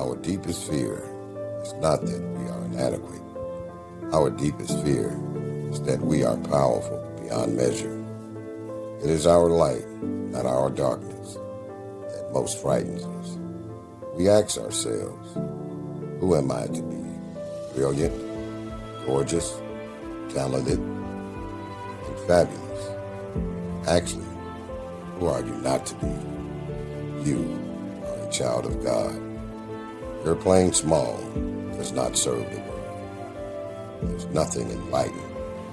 Our deepest fear is not that we are inadequate. Our deepest fear is that we are powerful beyond measure. It is our light, not our darkness, that most frightens us. We ask ourselves, who am I to be? Brilliant, gorgeous, talented, and fabulous. Actually, who are you not to be? You are a child of God. Your playing small does not serve the world. There's nothing enlightened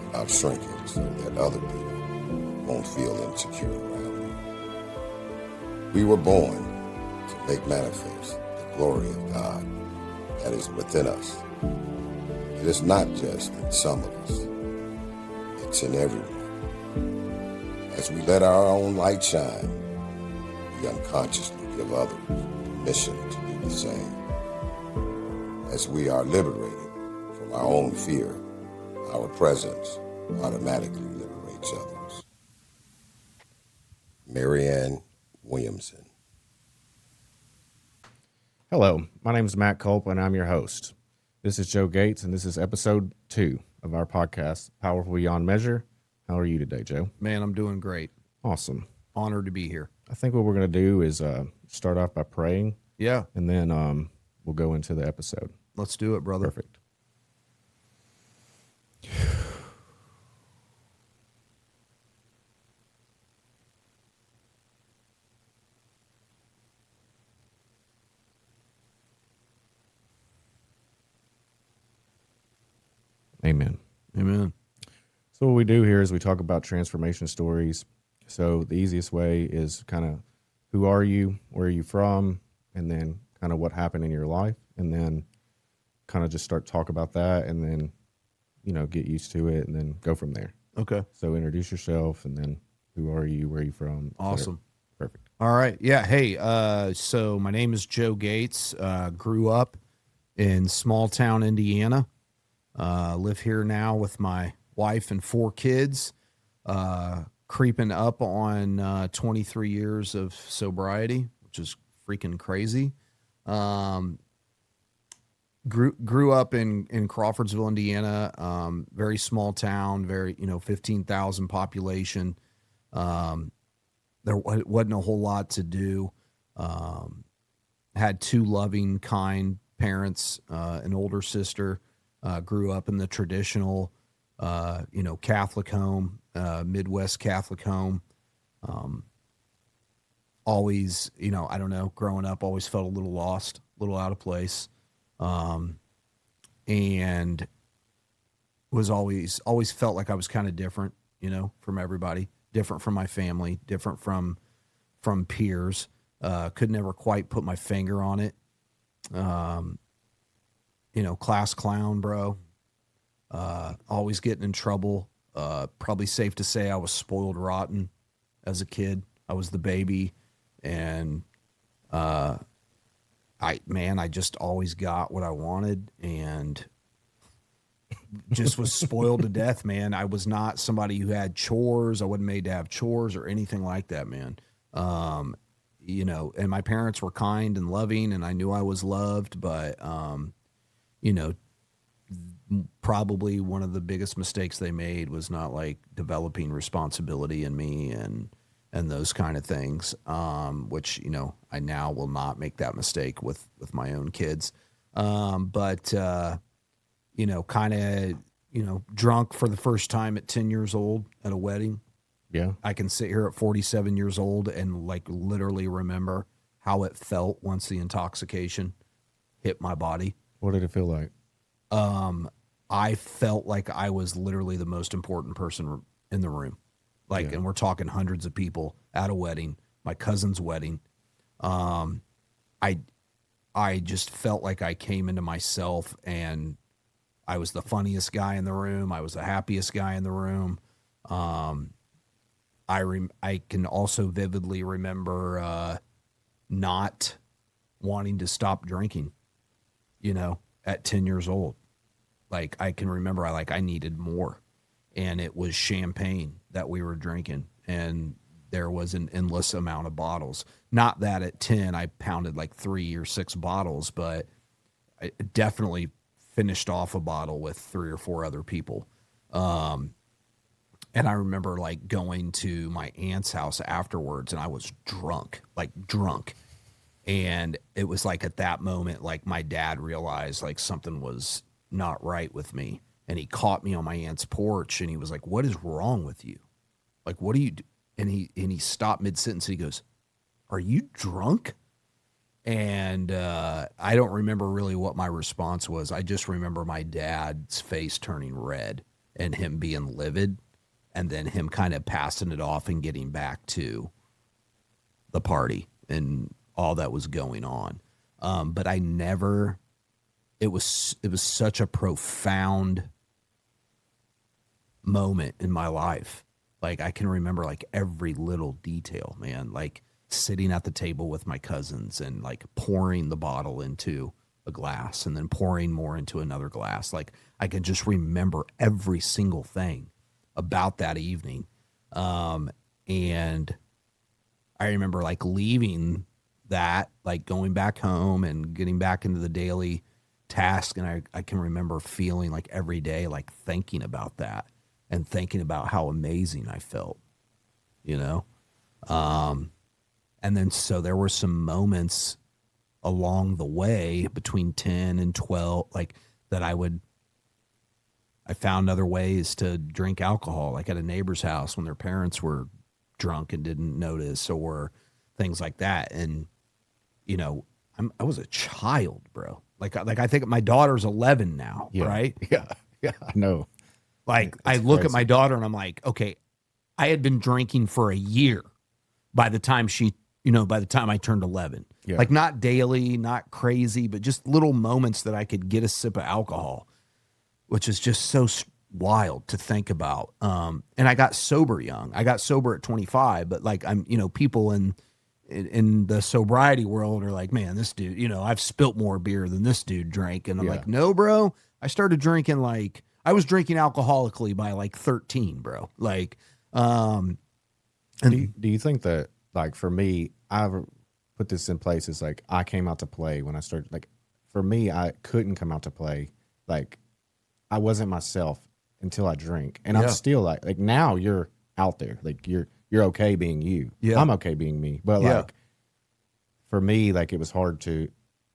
about shrinking so that other people won't feel insecure around you. We were born to make manifest the glory of God that is within us. It is not just in some of us, it's in everyone. As we let our own light shine, we unconsciously give others permission to do the same. As we are liberated from our own fear, our presence automatically liberates others. Marianne Williamson. Hello, my name is Matt Culp, and I'm your host. This is Joe Gates, and this is episode 2 of our podcast, Powerful Beyond Measure. How are you today, Joe? Man, I'm doing great. Awesome. Honored to be here. I think what we're going to do is start off by praying. Yeah. And then we'll go into the episode. Let's do it, brother. Perfect. Amen. Amen. So what we do here is we talk about transformation stories. So the easiest way is kind of who are you, where are you from, and then kind of what happened in your life, and then kind of just start talk about that, and then, you know, get used to it, and then go from there. Okay. So introduce yourself, and then who are you, where are you from? Awesome. Perfect. All right. Yeah. Hey, so my name is Joe Gates. Grew up in small town Indiana. Live here now with my wife and 4 kids. Creeping up on 23 years of sobriety, which is freaking crazy. Grew up in Crawfordsville, Indiana. Very small town, 15,000 population. There wasn't a whole lot to do. Had 2 loving, kind parents, an older sister. Grew up in the traditional, Catholic home, Midwest Catholic home. Always, I don't know, growing up, always felt a little lost, a little out of place. And was always felt like I was kind of different, from everybody, different from my family, different from peers. Could never quite put my finger on it. Class clown, bro. Always getting in trouble. Probably safe to say I was spoiled rotten as a kid. I was the baby, and I just always got what I wanted, and just was spoiled to death, man. I was not somebody who had chores. I wasn't made to have chores or anything like that, man. And my parents were kind and loving, and I knew I was loved, but probably one of the biggest mistakes they made was not developing responsibility in me and those kind of things, which, I now will not make that mistake with my own kids. But drunk for the first time at 10 years old at a wedding. Yeah. I can sit here at 47 years old and literally remember how it felt once the intoxication hit my body. What did it feel like? I felt like I was literally the most important person in the room. And we're talking hundreds of people at a wedding, my cousin's wedding. I just felt like I came into myself, and I was the funniest guy in the room. I was the happiest guy in the room. I can also vividly remember, not wanting to stop drinking, at 10 years old. I can remember I needed more, and it was champagne that we were drinking. And there was an endless amount of bottles. Not that at 10 I pounded like 3 or 6 bottles, but I definitely finished off a bottle with 3 or 4 other people. And I remember like going to my aunt's house afterwards, and I was drunk, like drunk. And it was like at that moment, like my dad realized like something was not right with me. And he caught me on my aunt's porch, and he was like, "What is wrong with you? Like, what do you do?" And he stopped mid-sentence, and he goes, "Are you drunk?" And I don't remember really what my response was. I just remember my dad's face turning red and him being livid, and then him kind of passing it off and getting back to the party and all that was going on. But I never, it was such a profound moment in my life. Like I can remember like every little detail, man, like sitting at the table with my cousins and like pouring the bottle into a glass and then pouring more into another glass. Like I can just remember every single thing about that evening. And I remember like leaving that, like going back home and getting back into the daily task. And I can remember feeling like every day, like thinking about that and thinking about how amazing I felt, you know? And then, so there were some moments along the way between 10 and 12, like that I found other ways to drink alcohol, like at a neighbor's house when their parents were drunk and didn't notice, or things like that. And, you know, I was a child, bro. Like I think my daughter's 11 now, Yeah. right? Yeah. Yeah. I know. Like It's I look at crazy. my daughter and I'm like, okay, I had been drinking for a year by the time by the time I turned 11. Yeah. Like not daily, not crazy, but just little moments that I could get a sip of alcohol, which is just so wild to think about. And I got sober young. I got sober at 25, but like people in the sobriety world are like, man, this dude, I've spilt more beer than this dude drank. And I'm Yeah. like, no, bro, I started drinking I was drinking alcoholically by like 13, bro. Like, Do you think that, like, for me, I've put this in place, is like I came out to play when I started. Like, for me, I couldn't come out to play. Like, I wasn't myself until I drink, and Yeah. I'm still like now you're out there, like you're okay being you. Yeah. I'm okay being me, but Yeah. like for me, like it was hard to,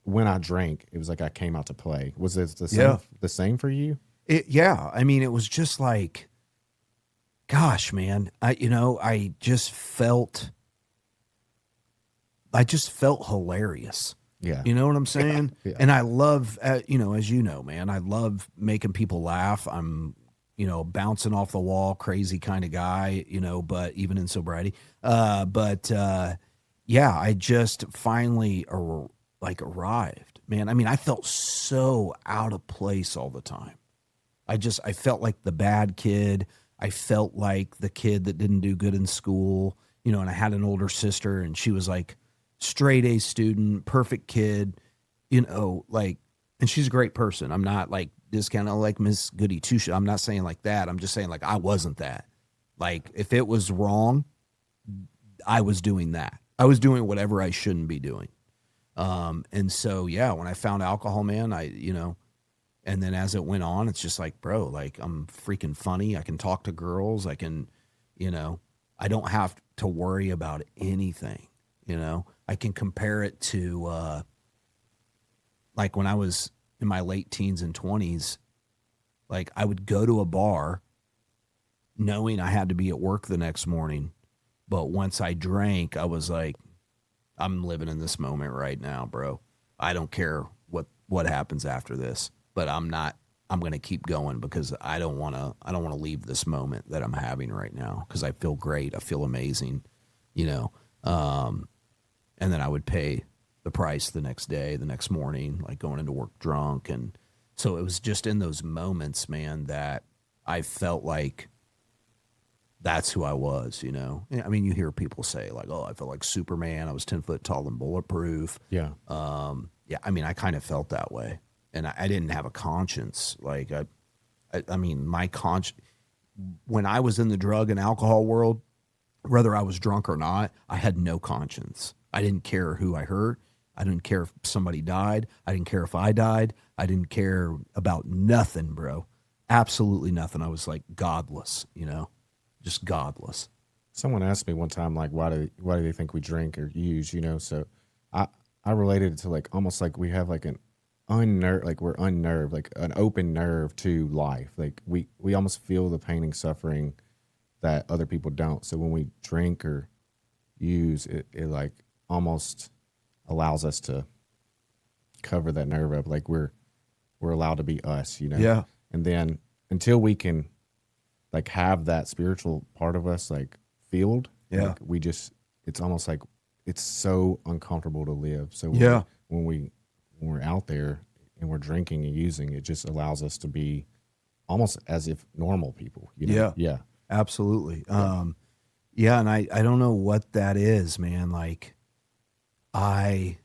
when I drank, it was like I came out to play. Was it the same? Yeah. The same for you? Yeah. I mean, it was just like, gosh, man, I just felt hilarious. Yeah. You know what I'm saying? Yeah. And I love, as you know, man, I love making people laugh. I'm, bouncing off the wall, crazy kind of guy, but even in sobriety. Yeah, I just finally arrived, man. I mean, I felt so out of place all the time. I felt like the bad kid. I felt like the kid that didn't do good in school, and I had an older sister, and she was like straight A student, perfect kid, and she's a great person. I'm not like discounting like Miss Goody Two Shoes. I'm not saying like that. I'm just saying like I wasn't that. Like if it was wrong, I was doing that. I was doing whatever I shouldn't be doing. And so, yeah, when I found alcohol, man, and then as it went on, it's just like, bro, like I'm freaking funny. I can talk to girls. I can, I don't have to worry about anything. I can compare it to like when I was in my late teens and 20s, like I would go to a bar knowing I had to be at work the next morning. But once I drank, I was like, I'm living in this moment right now, bro. I don't care what happens after this, but I'm going to keep going because I don't want to leave this moment that I'm having right now. Cause I feel great. I feel amazing, and then I would pay the price the next day, the next morning, like going into work drunk. And so it was just in those moments, man, that I felt like that's who I was, I mean, you hear people say like, oh, I felt like Superman. I was 10 foot tall and bulletproof. Yeah. Yeah. I mean, I kind of felt that way, and I didn't have a conscience. Like I mean, my conscience, when I was in the drug and alcohol world, whether I was drunk or not, I had no conscience. I didn't care who I hurt. I didn't care if somebody died. I didn't care if I died. I didn't care about nothing, bro. Absolutely nothing. I was like godless, just godless. Someone asked me one time, like, why do they think we drink or use? So I I related it to like almost like we have like an unnerved, like we're unnerved, like an open nerve to life. Like we almost feel the pain and suffering that other people don't. So when we drink or use it, it like almost allows us to cover that nerve up. Like we're allowed to be us. Yeah. And then until we can like have that spiritual part of us like filled, Yeah. like it's almost like it's so uncomfortable to live. So Yeah. when we're out there and we're drinking and using, it just allows us to be almost as if normal people. Yeah. Yeah. Absolutely. Yeah, and I don't know what that is, man. Like I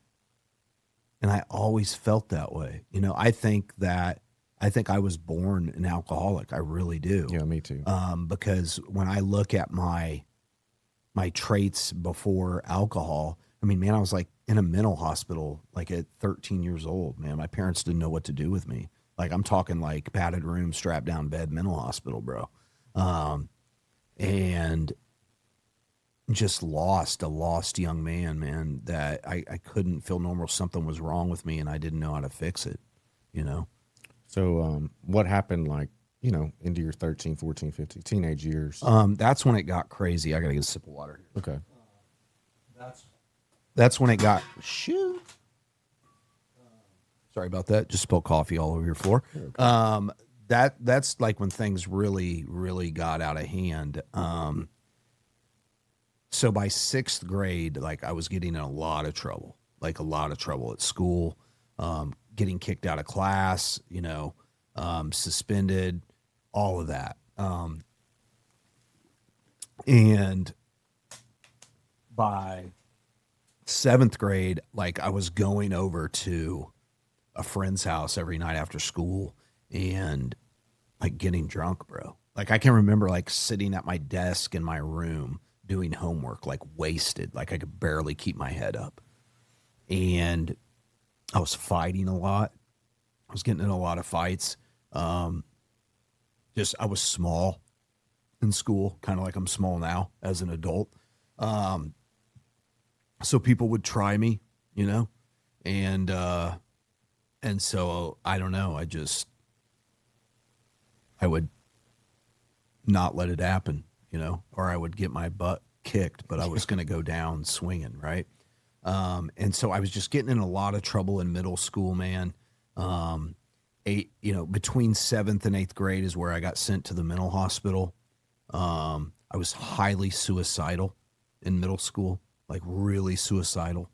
always felt that way. I think I was born an alcoholic. I really do. Yeah, me too. Because when I look at my traits before alcohol, I mean, man, I was like in a mental hospital, like at 13 years old, man. My parents didn't know what to do with me. Like I'm talking like padded room, strapped down bed, mental hospital, bro. And just a lost young man, that I couldn't feel normal. Something was wrong with me and I didn't know how to fix it. So what happened like, into your 13, 14, 15, teenage years? That's when it got crazy. I got to get a sip of water here. Okay. That's when it got, shoot. Sorry about that. Just spilled coffee all over your floor. Okay. That's like when things really, really got out of hand. So by sixth grade, like I was getting in a lot of trouble at school, getting kicked out of class, suspended, all of that. And by seventh grade, like I was going over to a friend's house every night after school and like getting drunk, bro. Like I can remember like sitting at my desk in my room doing homework, like wasted, like I could barely keep my head up. And I was fighting a lot. I was getting in a lot of fights. I was small in school, kind of like I'm small now as an adult. So people would try me, and so I don't know. I would not let it happen, or I would get my butt kicked, but I was going to go down swinging. Right. And so I was just getting in a lot of trouble in middle school, man. Between seventh and eighth grade is where I got sent to the mental hospital. I was highly suicidal in middle school, like really suicidal.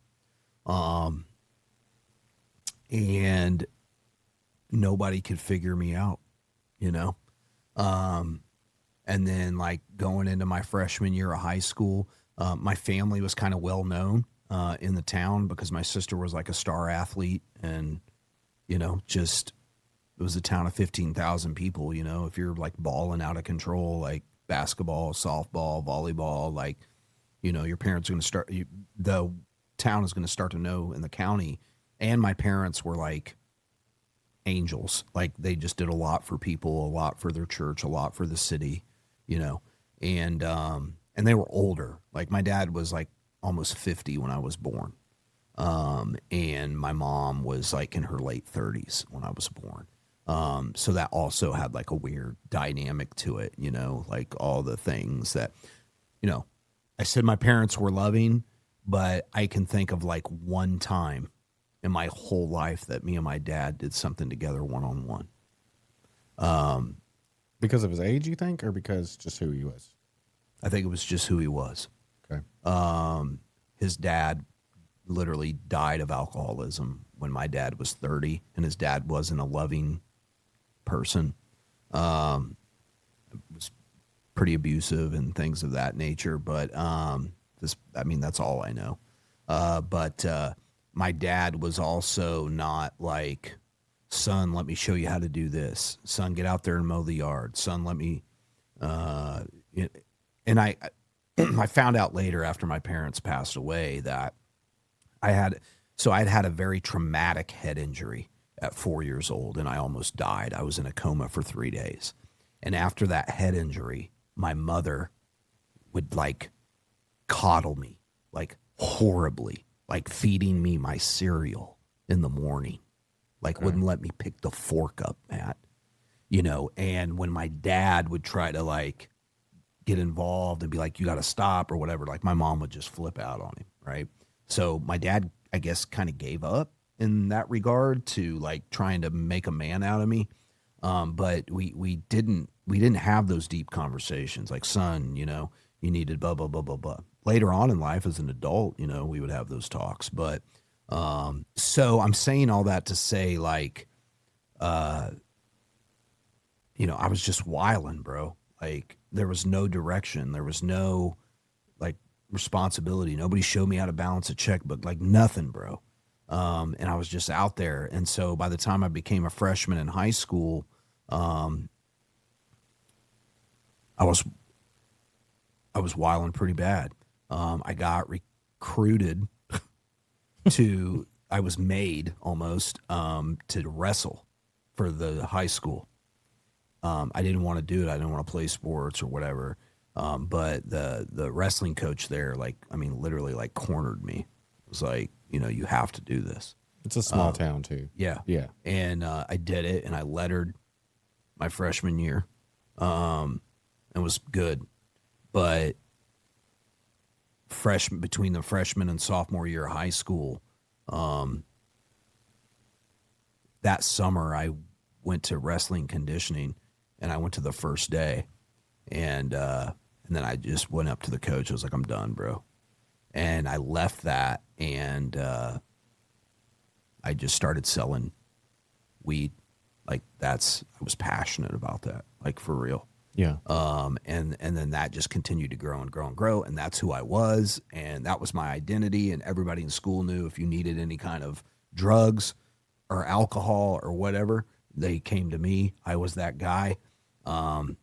And nobody could figure me out, and then like going into my freshman year of high school, my family was kind of well known in the town because my sister was like a star athlete and, just it was a town of 15,000 people, if you're like balling out of control, like basketball, softball, volleyball, like, your parents are going to the town is going to start to know in the county. And my parents were like angels. Like they just did a lot for people, a lot for their church, a lot for the city, and they were older. Like my dad was like almost 50 when I was born. And my mom was like in her late 30s when I was born. So that also had like a weird dynamic to it, like all the things that, I said my parents were loving, but I can think of like one time in my whole life that me and my dad did something together one-on-one. Because of his age, you think, or because just who he was? I think it was just who he was. Okay. His dad literally died of alcoholism when my dad was 30, and his dad wasn't a loving person. It was pretty abusive and things of that nature, but that's all I know. But my dad was also not like, son, let me show you how to do this. Son, get out there and mow the yard. Son, let me, and I found out later after my parents passed away that I'd had a very traumatic head injury at 4 years old, and I almost died. I was in a coma for 3 days. And after that head injury, my mother would like coddle me like horribly, like feeding me my cereal in the morning, like wouldn't let me pick the fork up, Matt, and when my dad would try to like get involved and be like, you got to stop or whatever, like my mom would just flip out on him. Right. So my dad, I guess, kind of gave up in that regard to like trying to make a man out of me. But we didn't have those deep conversations like, son, you needed blah, blah, blah, blah, blah. Later on in life as an adult, we would have those talks. But so I'm saying all that to say like, I was just wilding, bro. Like there was no direction. There was no like responsibility. Nobody showed me how to balance a checkbook, like nothing, bro. And I was just out there. And so by the time I became a freshman in high school, I was wilding pretty bad. I got recruited I was made almost, to wrestle for the high school. I didn't want to do it. I didn't want to play sports or whatever. But the wrestling coach there, like, I mean, literally like cornered me. It was like, you have to do this. It's a small town too. Yeah. Yeah. And I did it, and I lettered my freshman year, and was good. But between the freshman and sophomore year of high school, that summer I went to wrestling conditioning, and I went to the first day, and then I just went up to the coach. I was like, I'm done, bro. And I left that, and I just started selling weed. Like I was passionate about that, like for real. Yeah. And then that just continued to grow and grow and grow. And that's who I was. And that was my identity. And everybody in school knew if you needed any kind of drugs or alcohol or whatever, they came to me. I was that guy. And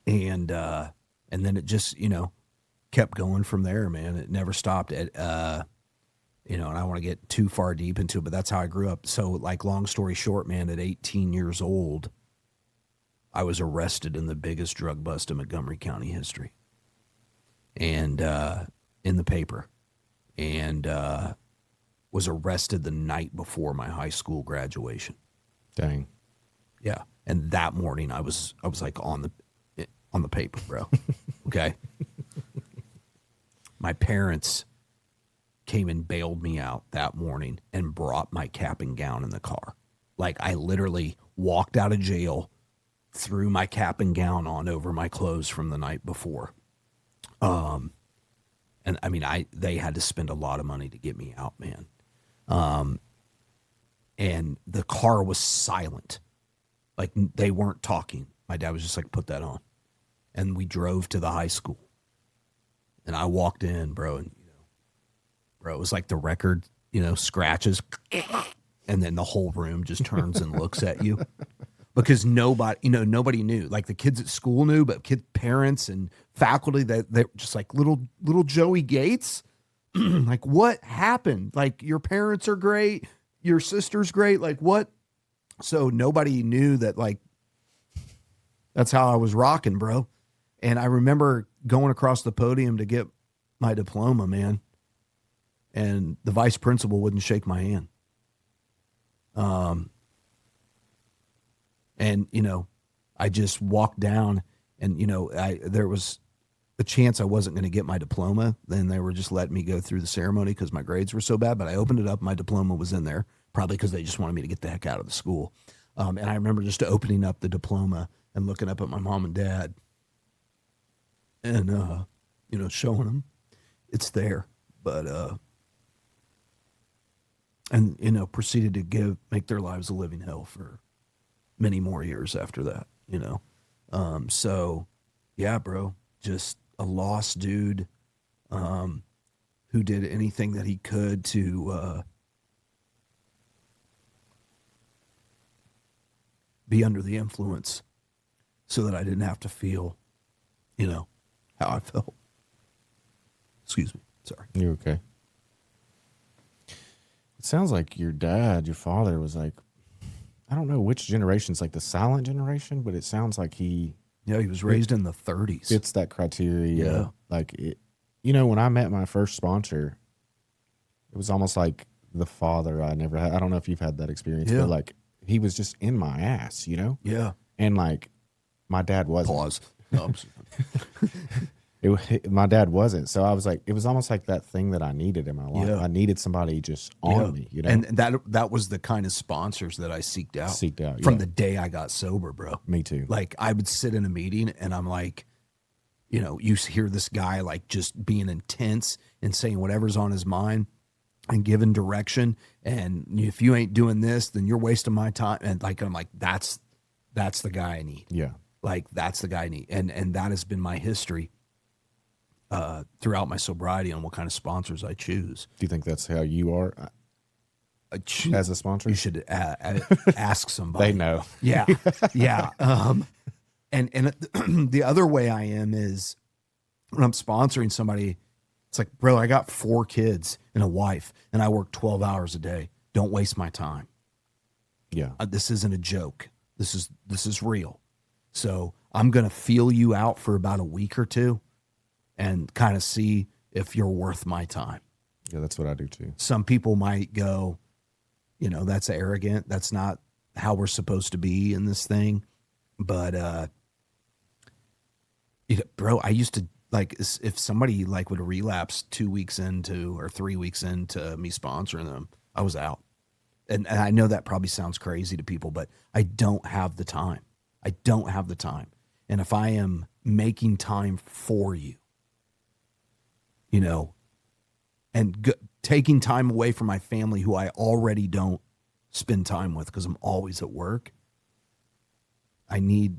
then it just, kept going from there, man. It never stopped. And I don't want to get too far deep into it, but that's how I grew up. So like, long story short, man, at 18 years old, I was arrested in the biggest drug bust in Montgomery County history, and in the paper, and was arrested the night before my high school graduation. Dang. Yeah, and that morning I was like on the paper, bro. Okay. My parents came and bailed me out that morning and brought my cap and gown in the car. Like I literally walked out of jail, threw my cap and gown on over my clothes from the night before. And I mean, they had to spend a lot of money to get me out, man. And the car was silent. Like they weren't talking. My dad was just like, put that on. And we drove to the high school, and I walked in, bro. And, bro, it was like the record, scratches, and then the whole room just turns and looks at you. Because nobody knew. Like the kids at school knew, but parents and faculty, they're just like little Joey Gates. Like, what happened? Like, your parents are great, your sister's great. Like, what? So nobody knew that. Like, that's how I was rocking, bro. And I remember going across the podium to get my diploma, man. And the vice principal wouldn't shake my hand. And, I just walked down, and, there was a chance I wasn't going to get my diploma. Then they were just letting me go through the ceremony because my grades were so bad. But I opened it up. My diploma was in there, probably because they just wanted me to get the heck out of the school. And I remember just opening up the diploma and looking up at my mom and dad and, showing them it's there. But, and, proceeded to make their lives a living hell for many more years after that, So, yeah, bro, just a lost dude who did anything that he could to be under the influence so that I didn't have to feel, how I felt. Excuse me. Sorry. You're okay. It sounds like your father was like, I don't know which generation's like the silent generation, but it sounds like he Yeah, he was raised in the 30s. fits that criteria. Yeah. Like it, when I met my first sponsor, it was almost like the father I never had. I don't know if you've had that experience, Yeah. but like he was just in my ass, Yeah. And like my dad wasn't. Pause. No, My dad wasn't. So I was like, it was almost like that thing that I needed in my life. Yeah. I needed somebody just on me, And that was the kind of sponsors that I seeked out. From the day I got sober, bro. Me too. Like I would sit in a meeting and I'm like, you hear this guy like just being intense and saying whatever's on his mind and giving direction. And if you ain't doing this, then you're wasting my time. And like, I'm like, that's the guy I need. Yeah. Like that's the guy I need. And that has been my history throughout my sobriety on what kind of sponsors I choose. Do you think that's how you are as a sponsor? You should ask somebody. They know. Yeah. Yeah. And the other way I am is when I'm sponsoring somebody, it's like, bro, I got 4 kids and a wife and I work 12 hours a day. Don't waste my time. Yeah. This isn't a joke. This is real. So I'm going to feel you out for about a week or two and kind of see if you're worth my time. Yeah, that's what I do too. Some people might go, that's arrogant. That's not how we're supposed to be in this thing. But, bro, I used to like, if somebody like would relapse 2 weeks into or 3 weeks into me sponsoring them, I was out. And I know that probably sounds crazy to people, but I don't have the time. I don't have the time. And if I am making time for you, and taking time away from my family who I already don't spend time with because I'm always at work, I need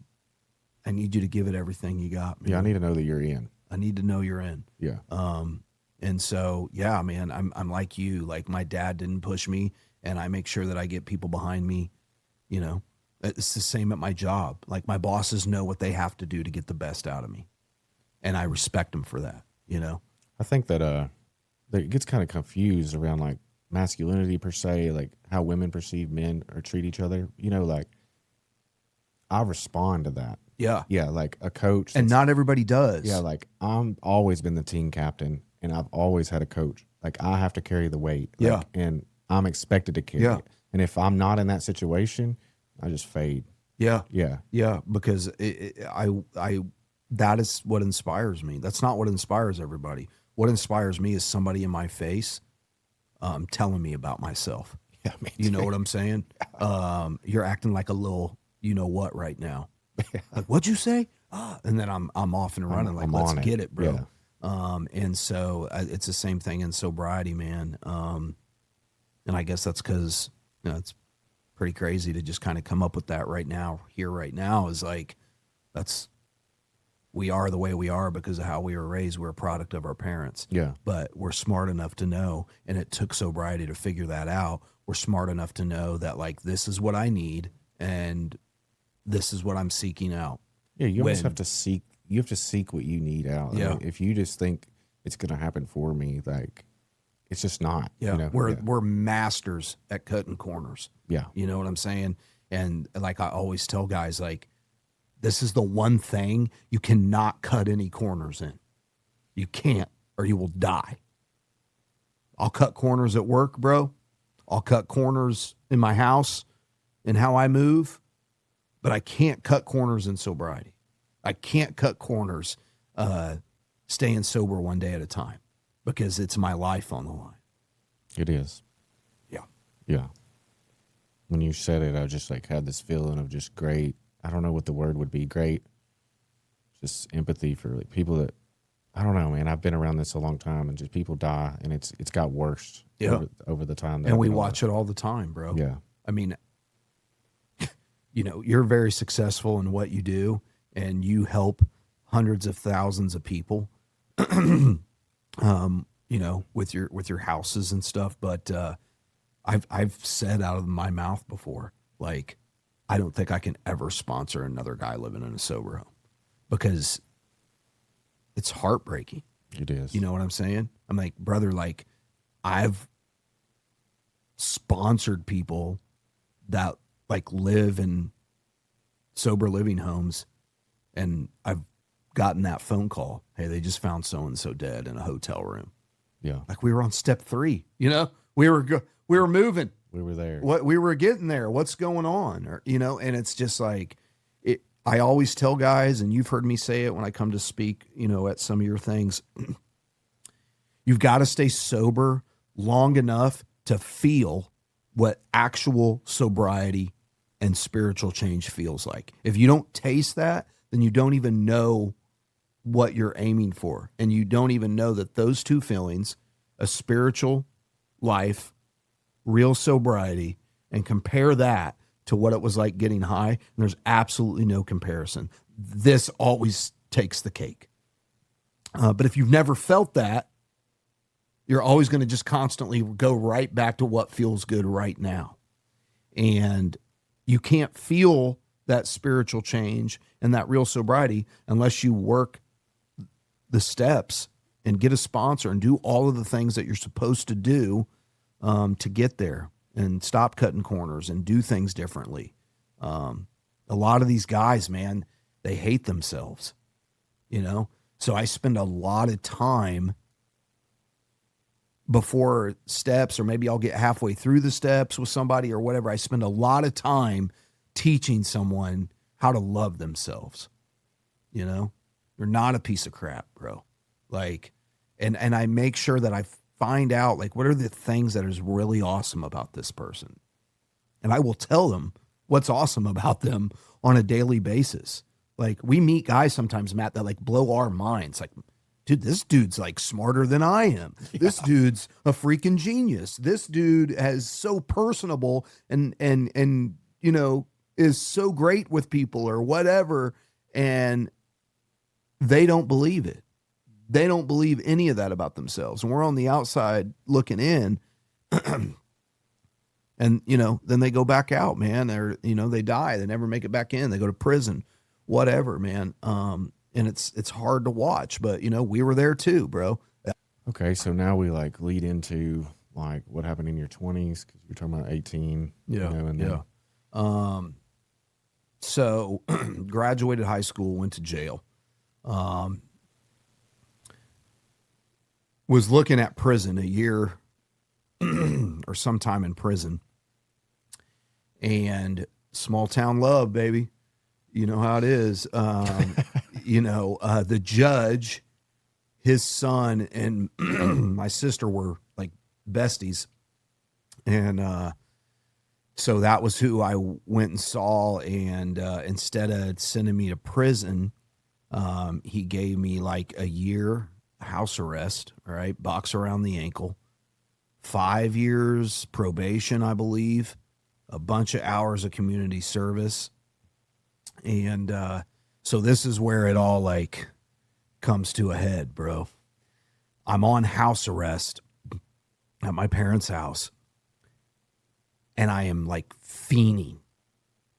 you to give it everything you got, man. Yeah, I need to know that you're in. I need to know you're in. Yeah. And so, yeah, man, I'm like you. Like my dad didn't push me, and I make sure that I get people behind me. It's the same at my job. Like my bosses know what they have to do to get the best out of me, and I respect them for that. I think that it gets kind of confused around like masculinity per se, like how women perceive men or treat each other. Like I respond to that. Yeah. Yeah, like a coach. And not everybody does. Yeah, like I'm always been the team captain and I've always had a coach. Like I have to carry the weight. Like, and I'm expected to carry it. And if I'm not in that situation, I just fade. Yeah. Yeah. Yeah, because I that is what inspires me. That's not what inspires everybody. What inspires me is somebody in my face telling me about myself. Yeah, me You know too. what I'm saying? You're acting like a little what right now. Like, what'd you say? And then I'm off and running. I'm let's on it. get it, bro. Yeah. And so it's the same thing in sobriety, man. And I guess that's because it's pretty crazy to just kind of come up with that right now. Here, right now, is like we are the way we are because of how we were raised. We're a product of our parents. Yeah. But we're smart enough to know, and it took sobriety to figure that out. We're smart enough to know that like this is what I need, and this is what I'm seeking out. Yeah, you almost have to seek. You have to seek what you need out. Yeah. Like, if you just think it's going to happen for me, like it's just not. Yeah, we're masters at cutting corners. Yeah. You know what I'm saying? And like I always tell guys, like this is the one thing you cannot cut any corners in. You can't, or you will die. I'll cut corners at work, bro. I'll cut corners in my house and how I move, but I can't cut corners in sobriety. I can't cut corners staying sober one day at a time because it's my life on the line. It is. Yeah. Yeah. When you said it, I just like had this feeling of just great. I don't know what the word would be. Great. Just empathy for like people that, I don't know, man. I've been around this a long time, and just people die, and it's got worse over the time. And we watch it all the time, bro. Yeah. I mean, you're very successful in what you do, and you help hundreds of thousands of people, with your houses and stuff. But I've said out of my mouth before, like, I don't think I can ever sponsor another guy living in a sober home because it's heartbreaking. It is. You know what I'm saying? I'm like, brother, like I've sponsored people that like live in sober living homes, and I've gotten that phone call. Hey, they just found so-and-so dead in a hotel room. Yeah. Like we were on step 3, you know, we were moving. We were there. What we were getting there, what's going on? Or, you know, and it's just like it, I always tell guys, and you've heard me say it when I come to speak, you know, at some of your things, you've got to stay sober long enough to feel what actual sobriety and spiritual change feels like. If you don't taste that, then you don't even know what you're aiming for. And you don't even know that those two feelings, a spiritual life, real sobriety, and compare that to what it was like getting high, and there's absolutely no comparison. This always takes the cake. But if you've never felt that, you're always going to just constantly go right back to what feels good right now. And you can't feel that spiritual change and that real sobriety unless you work the steps and get a sponsor and do all of the things that you're supposed to do to get there, and stop cutting corners and do things differently. A lot of these guys, man, they hate themselves, you know? So I spend a lot of time before steps, or maybe I'll get halfway through the steps with somebody or whatever. I spend a lot of time teaching someone how to love themselves. You know, you're not a piece of crap, bro. Like, and I make sure that I find out, like, what are the things that is really awesome about this person? And I will tell them what's awesome about them on a daily basis. Like, we meet guys sometimes, Matt, that like blow our minds. Like, dude, this dude's like smarter than I am. Yeah. This dude's a freaking genius. This dude is so personable and you know, is so great with people or whatever. And they don't believe it. They don't believe any of that about themselves. And we're on the outside looking in. And, you know, then they go back out, man. Or, you know, they die. They never make it back in. They go to prison, whatever, man. And it's hard to watch, but, you know, we were there too, bro. Okay, so now we like lead into like what happened in your 20s, because you're talking about 18. Yeah, you know, and then, yeah. So graduated high school, went to jail. Was looking at prison a year or sometime in prison. And small town love, baby. You know how it is. You know, the judge, his son, and my sister were like besties. And so that was who I went and saw. And instead of sending me to prison, he gave me like a year house arrest, right? Box around the ankle, 5 years probation, I believe, a bunch of hours of community service. And so this is where it all like comes to a head, bro. I'm on house arrest at my parents' house, and I am like fiending.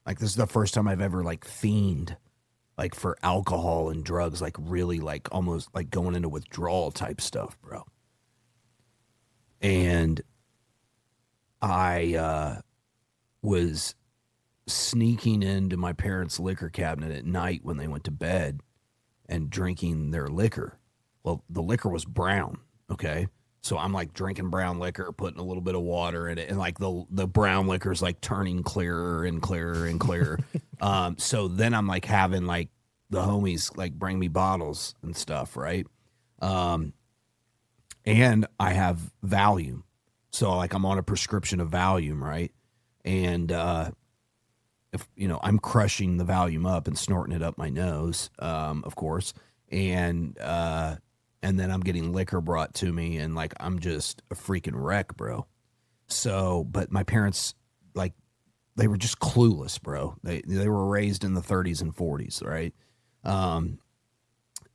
Like, this is the first time I've ever like fiend, like for alcohol and drugs, like really like almost like going into withdrawal type stuff, bro. And I was sneaking into my parents' liquor cabinet at night when they went to bed and drinking their liquor. Well, the liquor was brown, okay? So I'm like drinking brown liquor, putting a little bit of water in it, and like the brown liquor is like turning clearer and clearer and clearer. So then I'm like having like the homies like bring me bottles and stuff, right? And I have Valium. So like I'm on a prescription of Valium, right? And if you know, I'm crushing the Valium up and snorting it up my nose, of course. And then I'm getting liquor brought to me, and like I'm just a freaking wreck, bro. So, but my parents, like, they were just clueless, bro. They were raised in the 30s and 40s, right?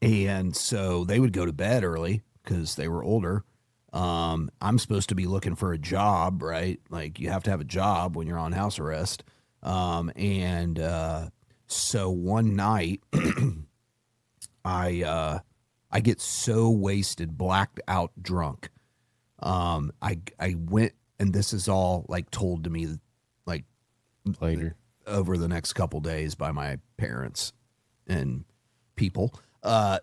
And so they would go to bed early because they were older. I'm supposed to be looking for a job, right? Like, you have to have a job when you're on house arrest. So one night, I I get so wasted, blacked out drunk. I went, and this is all like told to me like Later. over the next couple days by my parents and people.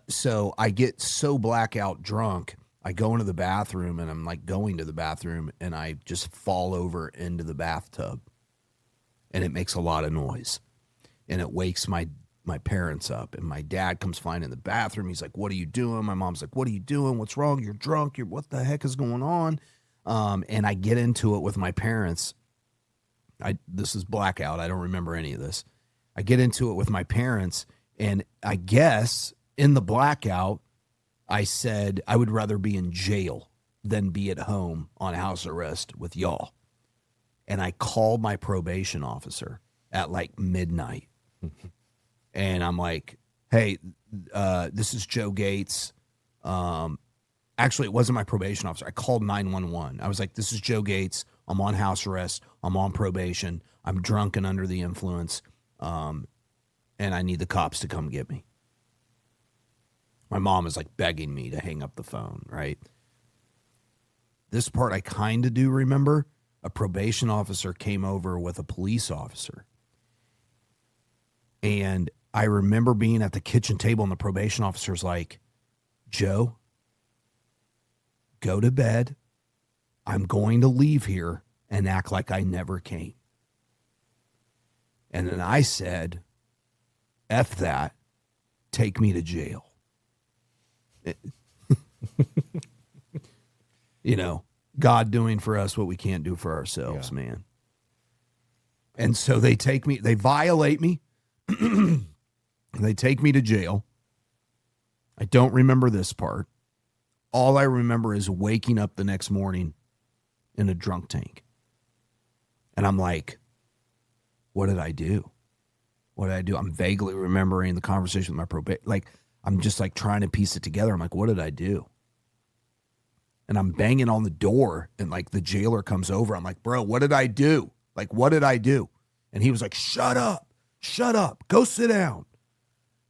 So I get so blackout drunk, I go into the bathroom, and I'm like going to the bathroom, and I just fall over into the bathtub, and it makes a lot of noise, and it wakes my parents up, and my dad comes flying in the bathroom. He's like, "What are you doing?" My mom's like, "What are you doing? What's wrong? You're drunk. What the heck is going on?" And I get into it with my parents. This is blackout. I don't remember any of this. I get into it with my parents, and I guess in the blackout, I said I would rather be in jail than be at home on house arrest with y'all. And I called my probation officer at like midnight. And I'm like, "Hey, this is Joe Gates." Actually, it wasn't my probation officer. I called 911. I was like, "This is Joe Gates. I'm on house arrest. I'm on probation. I'm drunk and under the influence. And I need the cops to come get me." My mom is like begging me to hang up the phone, right? This part I kind of do remember. A probation officer came over with a police officer. And I remember being at the kitchen table, and the probation officer's like, "Joe, go to bed. I'm going to leave here and act like I never came." And then I said, "F that. Take me to jail." You know, God doing for us what we can't do for ourselves, man. And so they violate me. They take me to jail. I don't remember this part. All I remember is waking up the next morning in a drunk tank. And I'm like, what did I do? What did I do? I'm vaguely remembering the conversation with my probation. Like, I'm just like trying to piece it together. I'm like, what did I do? And I'm banging on the door, and like the jailer comes over. I'm like, "Bro, what did I do? Like, what did I do?" And he was like, shut up, go sit down."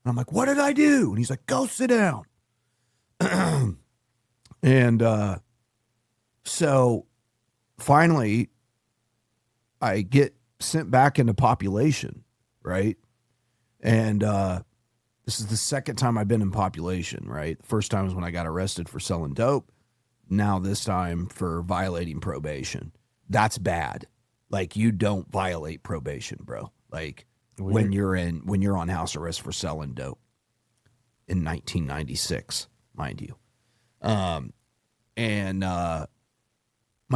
And I'm like, "What did I do?" And he's like, "Go sit down." And so finally, I get sent back into population, right? And this is the second time I've been in population, right? The first time was when I got arrested for selling dope. Now this time for violating probation. That's bad. Like, you don't violate probation, bro. Like, when you're on house arrest for selling dope in 1996, mind you. And my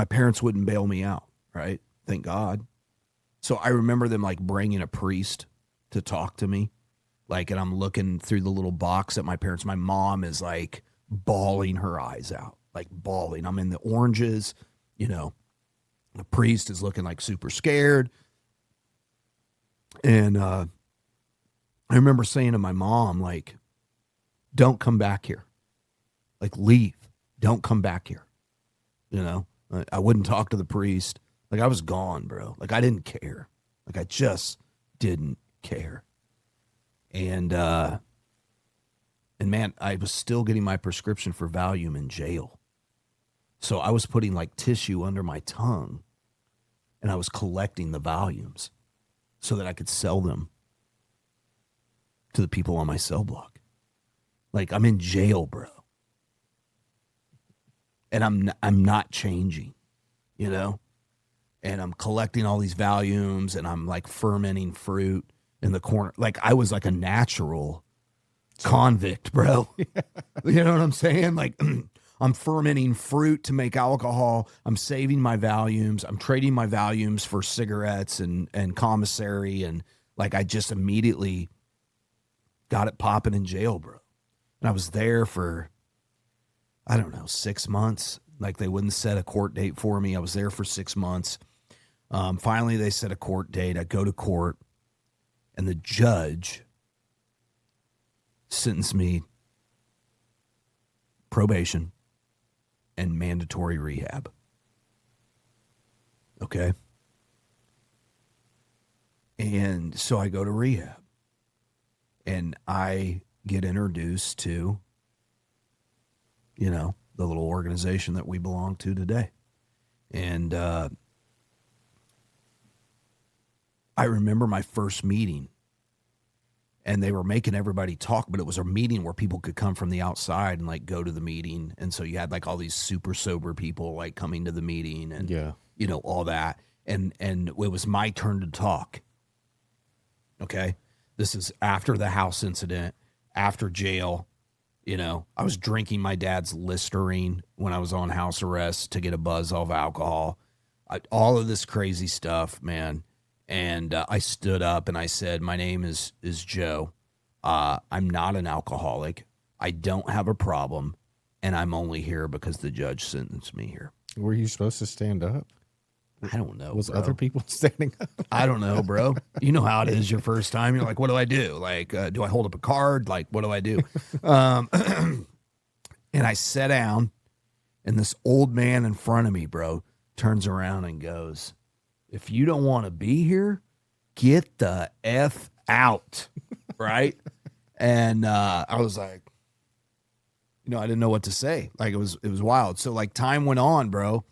parents wouldn't bail me out, right? Thank God. So I remember them like bringing a priest to talk to me. Like, and I'm looking through the little box at my parents. My mom is like bawling her eyes out, like bawling. I'm in the oranges, you know. The priest is looking like super scared. And I remember saying to my mom, like, "Don't come back here. Like, leave. Don't come back here." You know, I wouldn't talk to the priest. Like, I was gone, bro. Like, I didn't care. Like, I just didn't care. And man, I was still getting my prescription for Valium in jail. So I was putting like tissue under my tongue, and I was collecting the Valiums so that I could sell them to the people on my cell block. Like, I'm in jail, bro. And I'm not changing, you know? And I'm collecting all these Valiums, and I'm like fermenting fruit in the corner. Like, I was like a natural convict, bro. You know what I'm saying? Like, I'm fermenting fruit to make alcohol. I'm saving my Valiums. I'm trading my Valiums for cigarettes and commissary. And like, I just immediately got it popping in jail, bro. And I was there for, I don't know, 6 months. Like, they wouldn't set a court date for me. I was there for 6 months. Finally, they set a court date. I go to court, and the judge sentenced me probation and mandatory rehab. Okay. And so I go to rehab, and I get introduced to you know, the little organization that we belong to today. And I remember my first meeting, and they were making everybody talk, but it was a meeting where people could come from the outside and like go to the meeting. And so you had like all these super sober people like coming to the meeting and, you know, all that. And it was my turn to talk. Okay. This is after the house incident, after jail. You know, I was drinking my dad's Listerine when I was on house arrest to get a buzz off alcohol. All of this crazy stuff, man. And I stood up and I said, my name is Joe. I'm not an alcoholic. I don't have a problem. And I'm only here because the judge sentenced me here. Were you supposed to stand up? I don't know. Was bro. other people standing up? I don't know, bro. You know how it is your first time. You're like, what do I do? Like, do I hold up a card? Like, what do I do? And I sat down, and this old man in front of me, bro, turns around and goes, if you don't want to be here, get the F out. Right? And I was like, you know, I didn't know what to say. Like, it was wild. So like time went on, bro.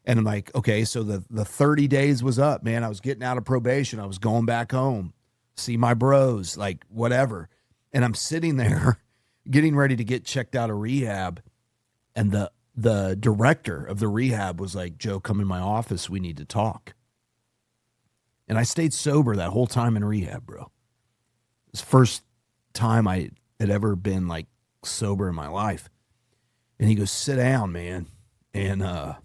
And I'm like, okay, so the 30 days was up, man. I was getting out of probation. I was going back home, see my bros, like whatever. And I'm sitting there getting ready to get checked out of rehab. And the director of the rehab was like, Joe, come in my office. We need to talk. And I stayed sober that whole time in rehab, bro. It was the first time I had ever been like sober in my life. And he goes, sit down, man. And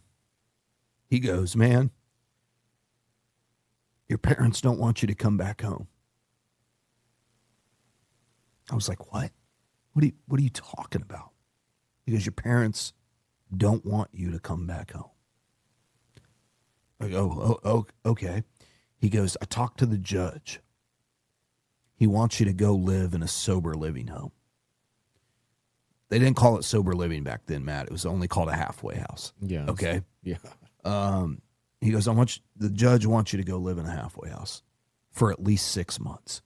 he goes, man, your parents don't want you to come back home. I was like, what? What are you talking about? He goes, your parents don't want you to come back home. I go, oh, okay. He goes, I talked to the judge. He wants you to go live in a sober living home. They didn't call it sober living back then, Matt. It was only called a halfway house. Yeah. Okay. Yeah. He goes, the judge wants you to go live in a halfway house for at least 6 months.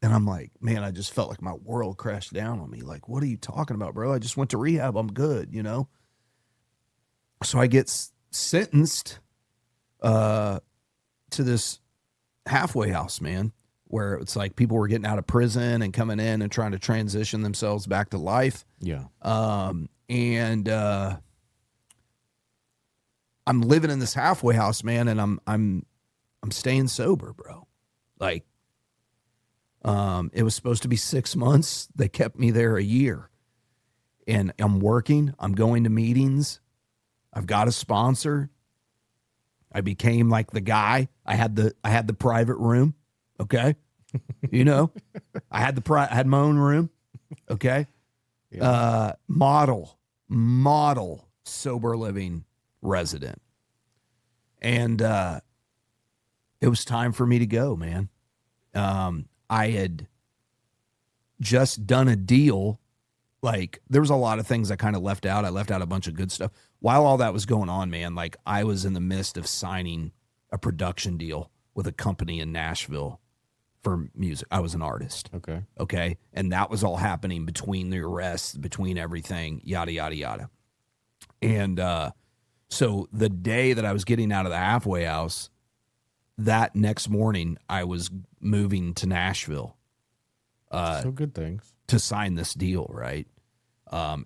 And I'm like, man, I just felt like my world crashed down on me. Like, what are you talking about, bro? I just went to rehab. I'm good, you know? So I get sentenced to this halfway house, man, where it's like people were getting out of prison and coming in and trying to transition themselves back to life. Yeah. And I'm living in this halfway house, man, and I'm staying sober, bro. Like, it was supposed to be 6 months. They kept me there a year. And I'm working. I'm going to meetings. I've got a sponsor. I became like the guy. I had the private room. Okay. You know, I had my own room. Okay. Yeah. Model sober living resident. And it was time for me to go, man. I had just done a deal. Like, there was a lot of things I kind of left out. I left out a bunch of good stuff. While all that was going on, man, like, I was in the midst of signing a production deal with a company in Nashville for music. I was an artist. Okay. Okay. And that was all happening between the arrests, between everything, yada, yada, yada. And so the day that I was getting out of the halfway house, that next morning I was moving to Nashville. So good things. To sign this deal, right?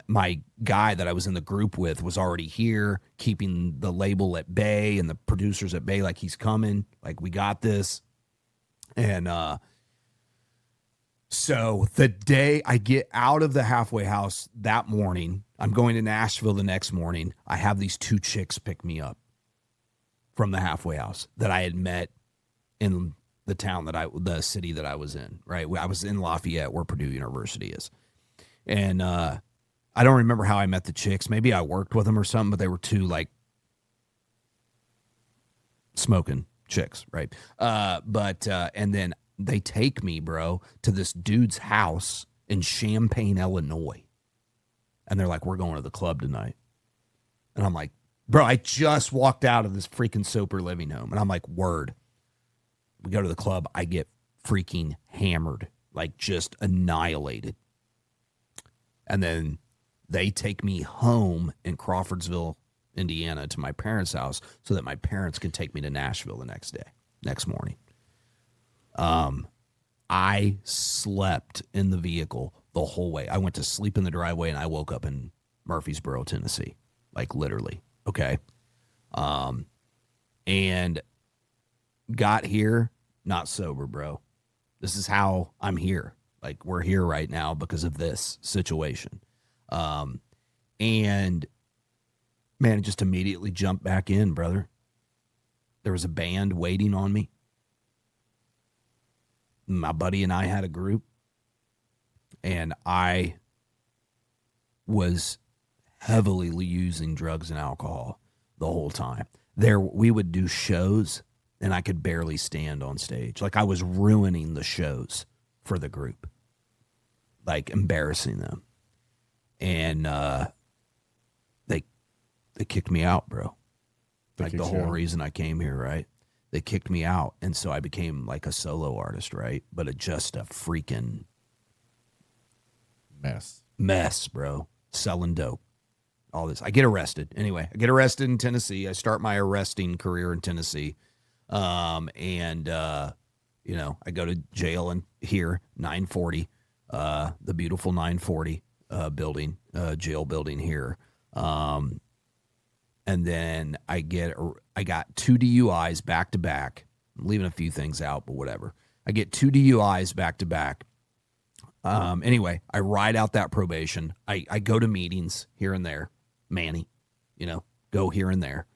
My guy that I was in the group with was already here, keeping the label at bay and the producers at bay, like, he's coming, like, we got this. And so the day I get out of the halfway house that morning, I'm going to Nashville the next morning. I have these two chicks pick me up from the halfway house that I had met in the city that I was in, right? I was in Lafayette, where Purdue University is. And I don't remember how I met the chicks. Maybe I worked with them or something, but they were two, like, smoking chicks, right? And then they take me, bro, to this dude's house in Champaign, Illinois. And they're like, we're going to the club tonight. And I'm like, bro, I just walked out of this freaking sober living home. And I'm like, word. We go to the club. I get freaking hammered, like, just annihilated. And then They take me home in Crawfordsville, Indiana, to my parents' house so that my parents can take me to Nashville the next morning. I slept in the vehicle the whole way. I went to sleep in the driveway and I woke up in Murfreesboro, Tennessee, like literally. Okay. And got here, not sober, bro. This is how I'm here. Like, we're here right now because of this situation. And man, it just immediately jumped back in, brother. There was a band waiting on me. My buddy and I had a group, and I was heavily using drugs and alcohol the whole time. We would do shows, and I could barely stand on stage. Like, I was ruining the shows for the group, like embarrassing them. And they kicked me out, bro. Like, the whole reason I came here, right? They kicked me out, and so I became like a solo artist, right? But just a freaking mess, bro. Selling dope, all this. I get arrested. Anyway, I get arrested in Tennessee. I start my arresting career in Tennessee, and I go to jail in here, 940, the beautiful 940 building, jail building here. And then I got 2 DUIs back to back. I'm leaving a few things out, but whatever. I get 2 DUIs back to back. Anyway, I ride out that probation. I go to meetings here and there, Manny, go here and there.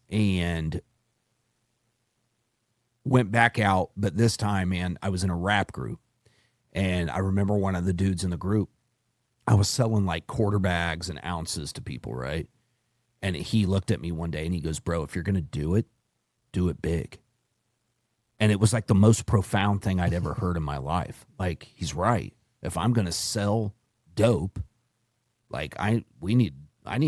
And went back out, but this time, man, I was in a rap group. And I remember one of the dudes in the group, I was selling like quarter bags and ounces to people, right? And he looked at me one day and he goes, bro, if you're going to do it big. And it was like the most profound thing I'd ever heard in my life. Like, he's right. If I'm going to sell dope, like I need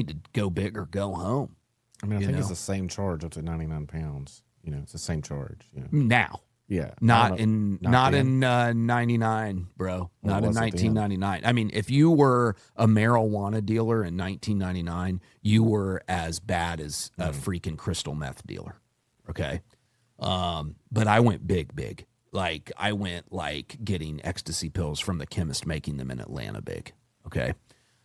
to go big or go home. I mean, I think it's the same charge up to 99 pounds. It's the same charge. Now. Yeah. Not in 99, bro. Not in 1999. I mean, if you were a marijuana dealer in 1999, you were as bad as a freaking crystal meth dealer. Okay. But I went big. Like, I went like getting ecstasy pills from the chemist, making them in Atlanta big. Okay.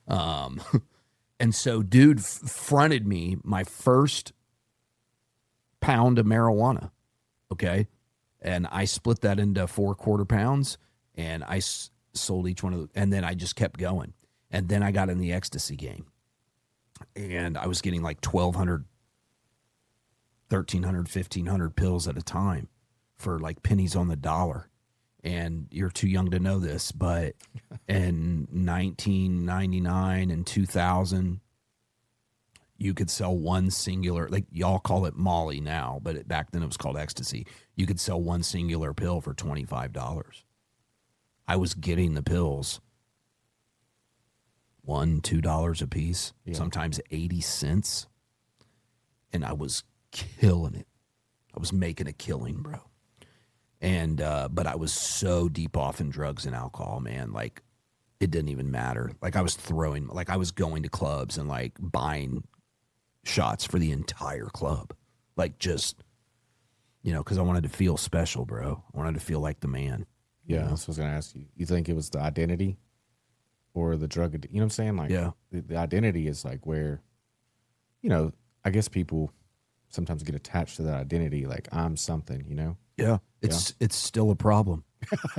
And so dude fronted me my first pound of marijuana. Okay. And I split that into 4 quarter pounds, and I sold each one of them. And then I just kept going. And then I got in the ecstasy game. And I was getting like 1,200, 1,300, 1,500 pills at a time for like pennies on the dollar. And you're too young to know this, but in 1999 and 2000, you could sell one singular, like y'all call it Molly now, but back then it was called ecstasy. You could sell one singular pill for $25. I was getting the pills $1, $2 a piece, sometimes 80 cents. And I was killing it. I was making a killing, bro. And, but I was so deep off in drugs and alcohol, man. Like, it didn't even matter. Like, I was going to clubs and like buying shots for the entire club. Like, just, because I wanted to feel special, bro. I wanted to feel like the man. Yeah, that's what I was going to ask you. You think it was the identity or the drug? You know what I'm saying? Like, yeah. The identity is like where, I guess people sometimes get attached to that identity. Like, I'm something, Yeah. It's still a problem.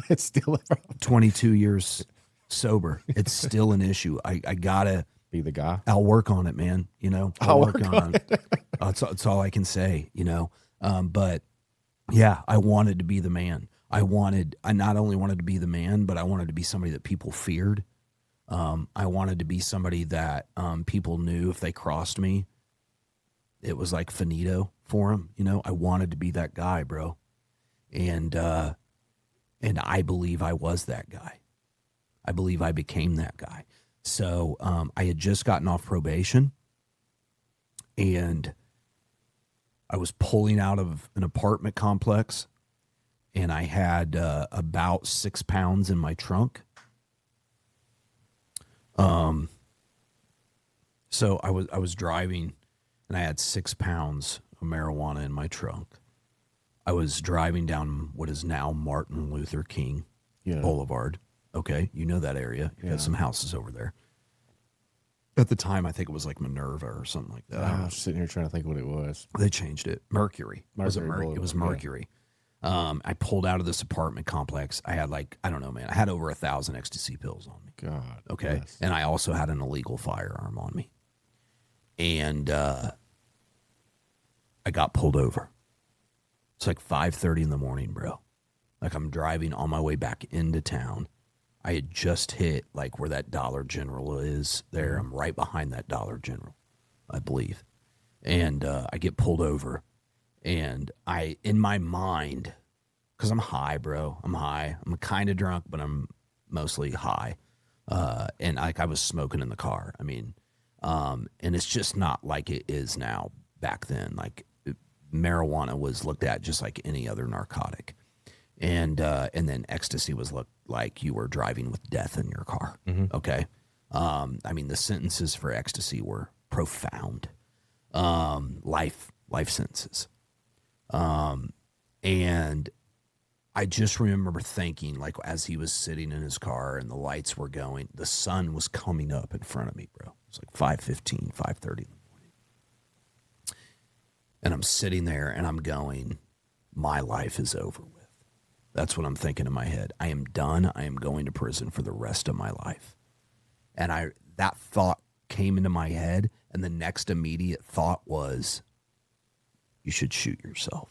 It's still a problem. 22 years sober. It's still an issue. I gotta be the guy. I'll work on it, man. I'll work on it. That's all I can say, but yeah, I wanted to be the man. I not only wanted to be the man, but I wanted to be somebody that people feared. I wanted to be somebody that people knew if they crossed me, it was like finito for them. I wanted to be that guy, bro. And I believe I was that guy. I believe I became that guy. So I had just gotten off probation, and I was pulling out of an apartment complex, and I had about 6 pounds in my trunk. So I was driving, and I had 6 pounds of marijuana in my trunk. I was driving down what is now Martin Luther King Boulevard. Okay, you know that area. You got some houses over there. At the time, I think it was like Minerva or something like that. I was sitting here trying to think what it was. They changed it. Mercury. Was it Boulevard, It was Mercury. I pulled out of this apartment complex. I had like, I don't know, man. I had over 1,000 ecstasy pills on me. God. Okay. Yes. And I also had an illegal firearm on me. And I got pulled over. It's like 5:30 in the morning, bro. Like I'm driving on my way back into town. I had just hit like where that Dollar General is there. I'm right behind that Dollar General, I believe. And I get pulled over. And I, in my mind, because I'm high, bro. I'm high. I'm kind of drunk, but I'm mostly high. And like I was smoking in the car. I mean, and it's just not like it is now back then. Like marijuana was looked at just like any other narcotic. And then ecstasy was looked like you were driving with death in your car. Okay. I mean, the sentences for ecstasy were profound. Life sentences. And I just remember thinking, like, as he was sitting in his car and the lights were going, the sun was coming up in front of me, bro. It's like 5:15, 5:30 in the morning. And I'm sitting there and I'm going, my life is over with. That's what I'm thinking in my head. I am done. I am going to prison for the rest of my life. And that thought came into my head, and the next immediate thought was, you should shoot yourself.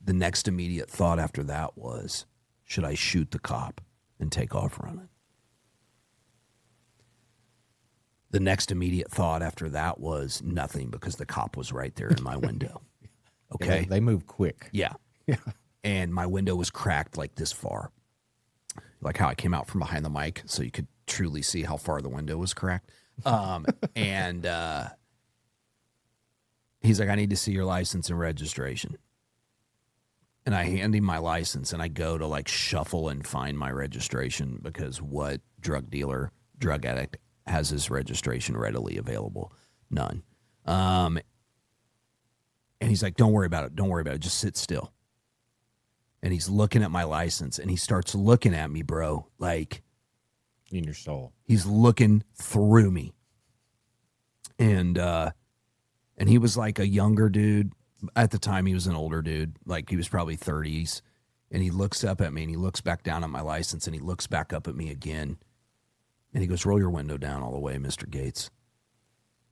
The next immediate thought after that was, should I shoot the cop and take off running? The next immediate thought after that was nothing, because the cop was right there in my window. Okay. They move quick. Yeah. And my window was cracked like this far. Like how I came out from behind the mic so you could truly see how far the window was cracked. And he's like, I need to see your license and registration. And I hand him my license, and I go to like shuffle and find my registration, because what drug dealer, drug addict has his registration readily available? None. And he's like, don't worry about it. Don't worry about it. Just sit still. And he's looking at my license, and he starts looking at me, bro, like In your soul. he's looking through me. And he was like a younger dude. At the time, he was an older dude. Like he was probably 30s. And he looks up at me, and he looks back down at my license, and he looks back up at me again. And he goes, roll your window down all the way, Mr. Gates.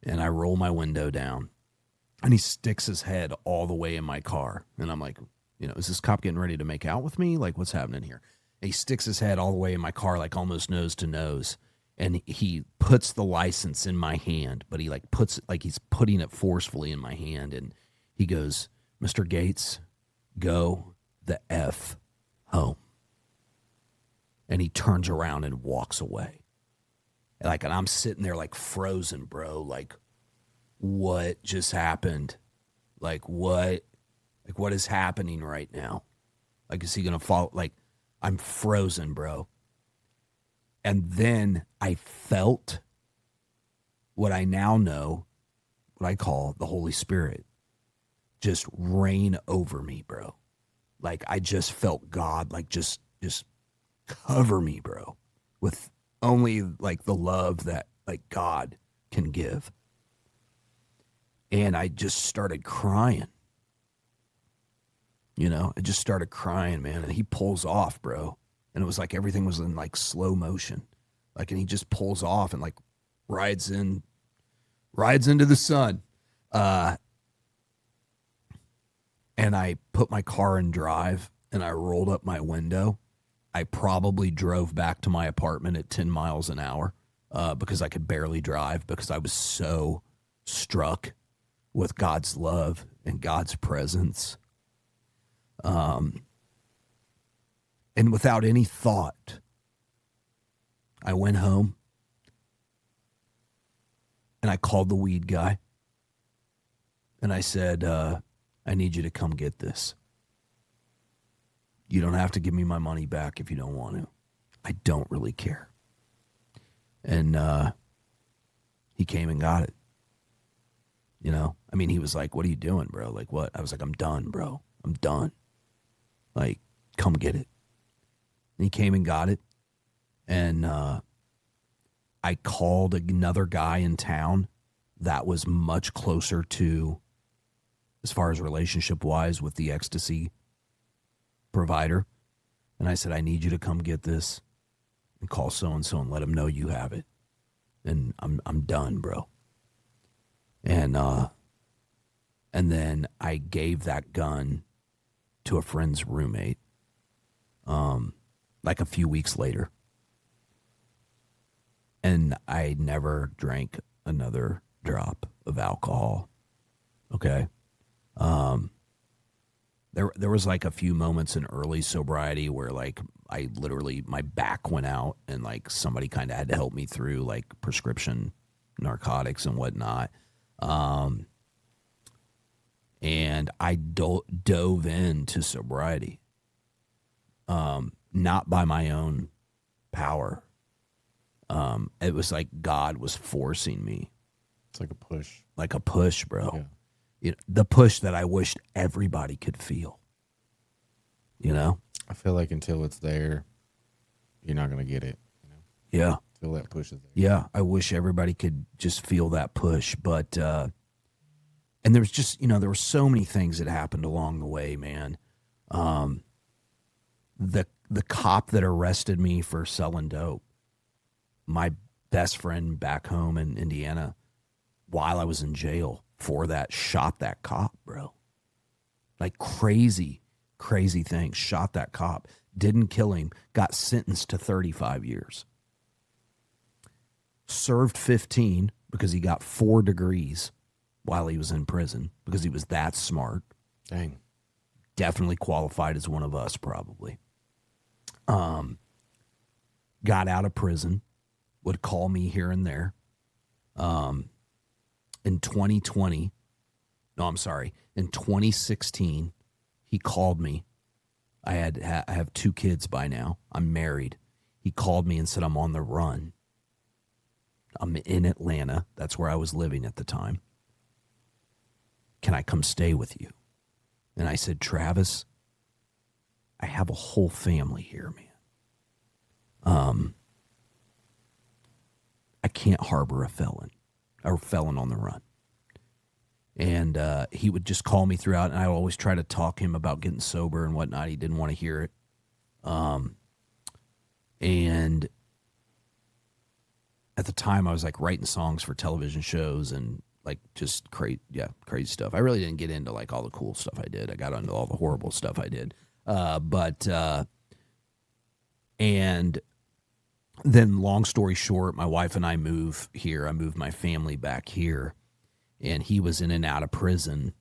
And I roll my window down. And he sticks his head all the way in my car. And I'm like, is this cop getting ready to make out with me? Like, what's happening here? And he sticks his head all the way in my car, like almost nose to nose. And he puts the license in my hand, but he like puts it like he's putting it forcefully in my hand. And he goes, Mr. Gates, go the F home. And he turns around and walks away. And I'm sitting there like frozen, bro. Like, what just happened? Like, what is happening right now? Like, is he going to fall? Like, I'm frozen, bro. And then I felt what I now know, what I call the Holy Spirit, just reign over me, bro. Like, I just felt God, like, just cover me, bro, with only, like, the love that, like, God can give. And I just started crying. I just started crying, man. And he pulls off, bro. And it was like everything was in like slow motion. Like, and he just pulls off and like rides into the sun. And I put my car in drive, and I rolled up my window. I probably drove back to my apartment at 10 miles an hour because I could barely drive, because I was so struck with God's love and God's presence. And without any thought, I went home and I called the weed guy. And I said, I need you to come get this. You don't have to give me my money back if you don't want to. I don't really care. And he came and got it. You know, I mean, he was like, "What are you doing, bro? Like, what?" I was like, "I'm done, bro. I'm done. Like, come get it." And he came and got it. And I called another guy in town that was much closer to, as far as relationship wise, with the ecstasy provider. And I said, "I need you to come get this and call so and so and let him know you have it. And I'm done, bro." And then I gave that gun to a friend's roommate, like a few weeks later. And I never drank another drop of alcohol. Okay. There was like a few moments in early sobriety where like I literally, my back went out and like somebody kind of had to help me through like prescription narcotics and whatnot. And I dove into sobriety, not by my own power. It was like God was forcing me. It's like a push. Like a push, bro. Yeah. You know, the push that I wished everybody could feel. You know? I feel like until it's there, you're not going to get it. You know? Yeah. Until that push is there. Yeah. I wish everybody could just feel that push. But, and there was just, you know, there were so many things that happened along the way, man. The cop that arrested me for selling dope, my best friend back home in Indiana, while I was in jail for that, shot that cop, bro. Like crazy things. Shot that cop. Didn't kill him. Got sentenced to 35 years. Served 15 because he got 4 degrees while he was in prison because he was that smart. Dang. Definitely qualified as one of us, probably. Got out of prison. Would call me here and there. In 2020, in 2016, he called me. I have 2 kids by now. I'm married. He called me and said, "I'm on the run. I'm in Atlanta." That's where I was living at the time. "Can I come stay with you?" And I said, "Travis, I have a whole family here, man. I can't harbor a felon on the run." And he would just call me throughout, and I would always try to talk him about getting sober and whatnot. He didn't want to hear it. And at the time, I was like writing songs for television shows and like just crazy stuff. I really didn't get into like all the cool stuff I did. I got into all the horrible stuff I did. And then long story short, my wife and I move here. I moved my family back here, and he was in and out of prison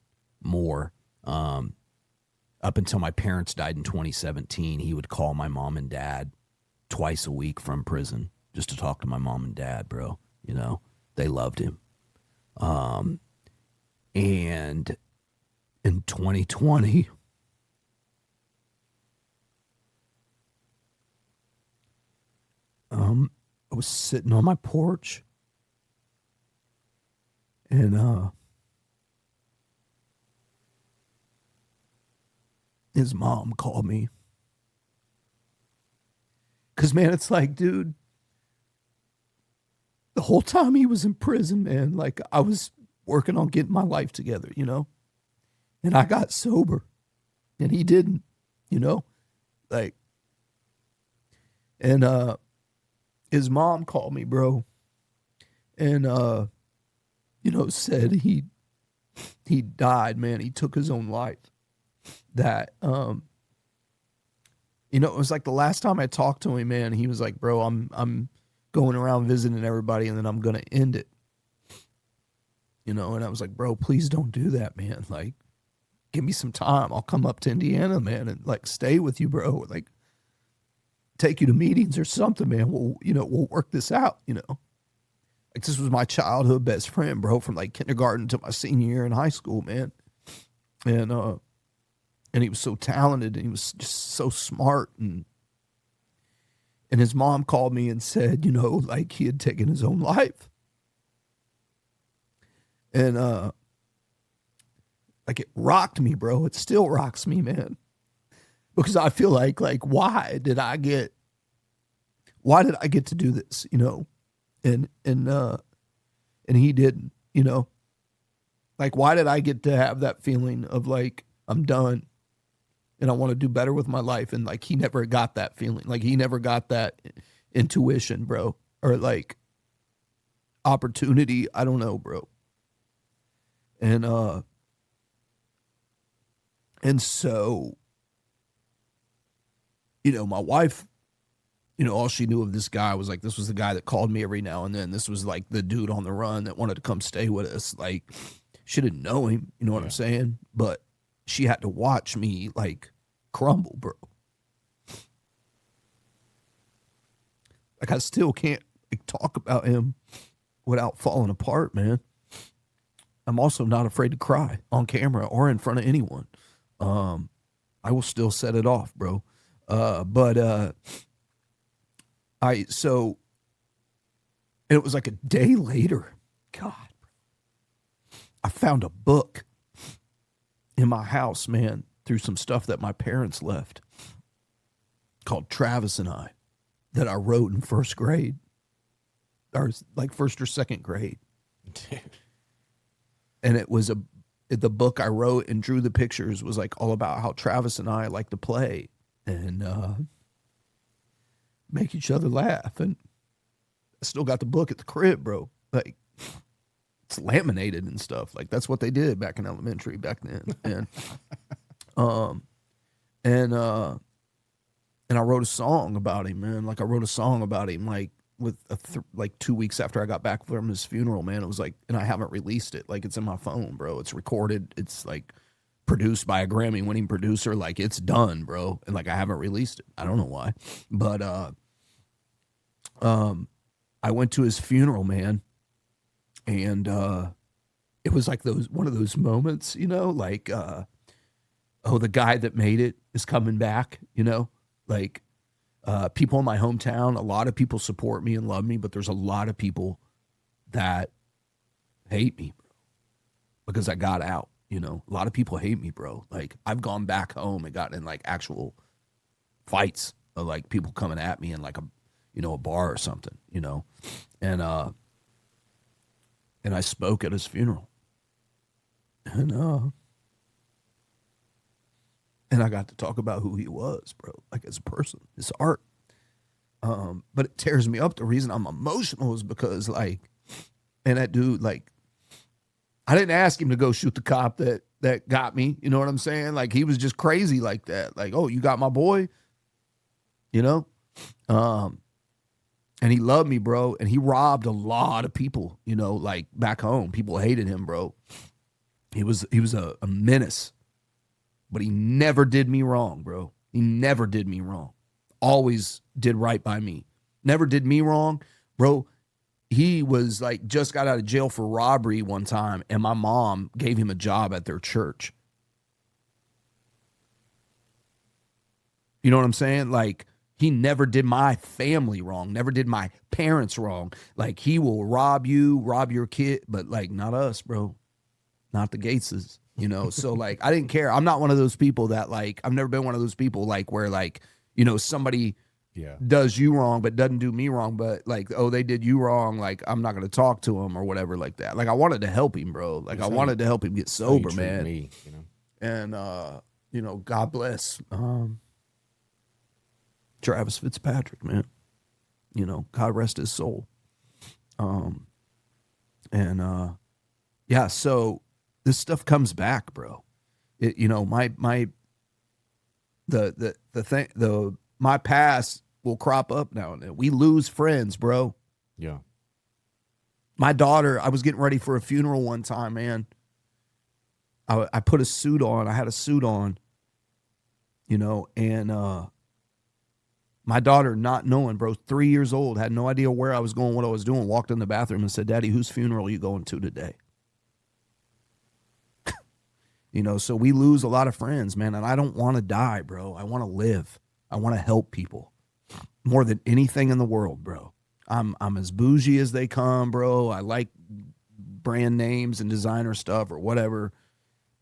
more. Up until my parents died in 2017, he would call my mom and dad twice a week from prison just to talk to my mom and dad, bro. You know, they loved him. And in 2020, I was sitting on my porch, and his mom called me. 'Cause man, it's like, dude, the whole time he was in prison, man, like I was working on getting my life together, you know? And I got sober and he didn't, you know? Like, and his mom called me, bro, and you know, said he died, man. He took his own life. That you know, it was like the last time I talked to him, man, he was like, "Bro, I'm going around visiting everybody and then I'm going to end it." You know, and I was like, "Bro, please don't do that, man. Like, give me some time. I'll come up to Indiana, man, and like stay with you, bro. Like, take you to meetings or something, man. We'll work this out, you know." Like, this was my childhood best friend, bro, from like kindergarten to my senior year in high school, man. And he was so talented and he was just so smart. And And his mom called me and said, like he had taken his own life. And like it rocked me, bro. It still rocks me, man. Because I feel like why did I get to do this, And he didn't, Like why did I get to have that feeling of like I'm done and I want to do better with my life, and like he never got that feeling. Like he never got that intuition, bro, or like opportunity, I don't know, bro. And so, my wife, all she knew of this guy was like, this was the guy that called me every now and then. This was like the dude on the run that wanted to come stay with us. Like, she didn't know him, you know what I'm saying? But she had to watch me like crumble, bro. Like, I still can't talk about him without falling apart, man. I'm also not afraid to cry on camera or in front of anyone. I will still set it off, bro. So it was like a day later. God, I found a book in my house, man, through some stuff that my parents left called Travis and I that I wrote in first grade, or like first or second grade. Dude. And it was the book I wrote and drew the pictures was like all about how Travis and I like to play and make each other laugh. And I still got the book at the crib, bro. Like, it's laminated and stuff. Like, that's what they did back in elementary back then. And I wrote a song about him, man. Like, I wrote a song about him, like, with like 2 weeks after I got back from his funeral, man. It was like, and I haven't released it. Like, it's in my phone, bro. It's recorded. It's like produced by a Grammy-winning producer. Like, it's done, bro. And like, I haven't released it. I don't know why, but I went to his funeral, man, and it was like one of those moments, like oh, the guy that made it is coming back, like. People in my hometown, a lot of people support me and love me, but there's a lot of people that hate me, bro, because I got out, A lot of people hate me, bro. Like, I've gone back home and gotten in like actual fights of like people coming at me in like a bar or something, and I spoke at his funeral, and I got to talk about who he was, bro, like as a person, his art. But it tears me up. The reason I'm emotional is because, like, and that dude, like, I didn't ask him to go shoot the cop that got me. You know what I'm saying? Like, he was just crazy like that. Like, oh, you got my boy, And he loved me, bro. And he robbed a lot of people, like back home. People hated him, bro. He was a menace. But he never did me wrong, bro. He never did me wrong. Always did right by me. Never did me wrong, bro. He was like just got out of jail for robbery one time, and my mom gave him a job at their church. You know what I'm saying? Like, he never did my family wrong, never did my parents wrong. Like, he will rob you, rob your kid, but like not us, bro. Not the Gateses. So like, I didn't care. I'm not one of those people that like, I've never been one of those people like where like, somebody does you wrong, but doesn't do me wrong. But like, oh, they did you wrong. Like, I'm not going to talk to him or whatever like that. Like, I wanted to help him, bro. Like, I wanted to help him get sober, man. Me, And, God bless Travis Fitzpatrick, man. God rest his soul. Yeah, so this stuff comes back, bro. My past will crop up now and then. We lose friends, bro. Yeah. My daughter, I was getting ready for a funeral one time, man. I put a suit on. I had a suit on, and my daughter, not knowing, bro, 3 years old, had no idea where I was going, what I was doing, walked in the bathroom and said, "Daddy, whose funeral are you going to today?" So we lose a lot of friends, man, and I don't want to die, bro. I want to live. I want to help people. more than anything in the world, bro. I'm as bougie as they come, bro. I like brand names and designer stuff or whatever.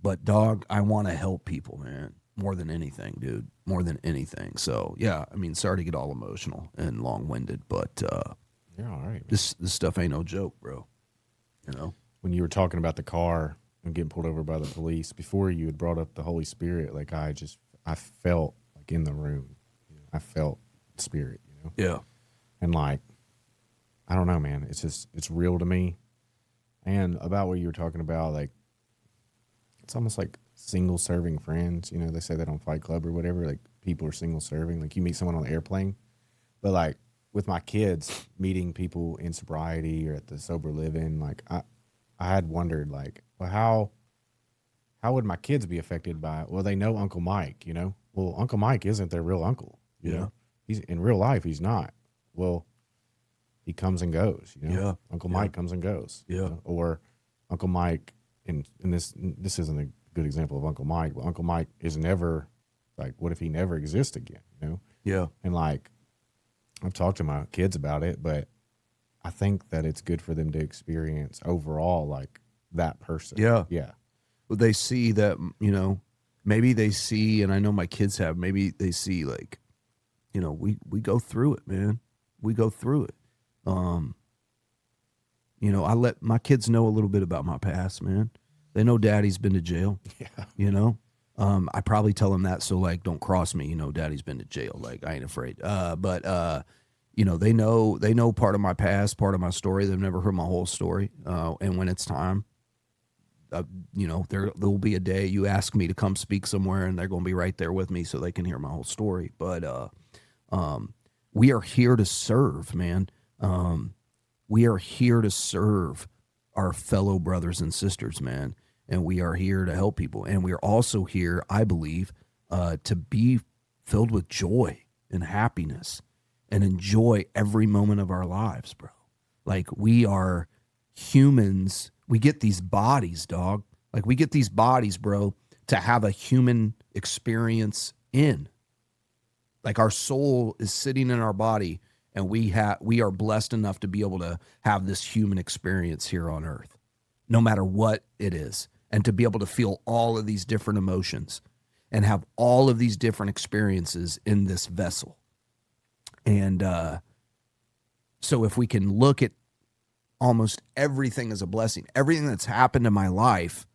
But dog, I want to help people, man. More than anything, dude. More than anything. So yeah, I mean, sorry to get all emotional and long winded, but You're all right, man. this stuff ain't no joke, bro. You know? When you were talking about the car and getting pulled over by the police, before you had brought up the Holy Spirit, like I felt like in the room. I felt spirit, Yeah. And like, I don't know, man. It's real to me. And about what you were talking about, like, it's almost like single serving friends. They say that on Fight Club or whatever, like people are single serving. Like you meet someone on the airplane, but like with my kids meeting people in sobriety or at the sober living, like I had wondered like, well, how would my kids be affected by it? Well, they know Uncle Mike, well, Uncle Mike isn't their real uncle. You know, he's in real life. He's not. Well, he comes and goes, Yeah. Uncle Mike comes and goes. Yeah. Or Uncle Mike, and this isn't a good example of Uncle Mike, but Uncle Mike is never like, what if he never exists again, Yeah. And like, I've talked to my kids about it, but I think that it's good for them to experience overall, like that person. Yeah. Yeah. Well, they see that, maybe they see, and I know my kids have, maybe they see like, we go through it, man. We go through it. I let my kids know a little bit about my past, man. They know daddy's been to jail. Yeah. I probably tell them that. So like, don't cross me, daddy's been to jail. Like I ain't afraid. But they know part of my past, part of my story. They've never heard my whole story. And when it's time, there will be a day you ask me to come speak somewhere and they're going to be right there with me so they can hear my whole story. But, we are here to serve, man. We are here to serve our fellow brothers and sisters, man. And we are here to help people. And we are also here, I believe, to be filled with joy and happiness and enjoy every moment of our lives, bro. Like we are humans. We get these bodies, dog. Like we get these bodies, bro, to have a human experience in. Like our soul is sitting in our body, and we are blessed enough to be able to have this human experience here on earth, no matter what it is, and to be able to feel all of these different emotions and have all of these different experiences in this vessel. And so if we can look at almost everything as a blessing, everything that's happened in my life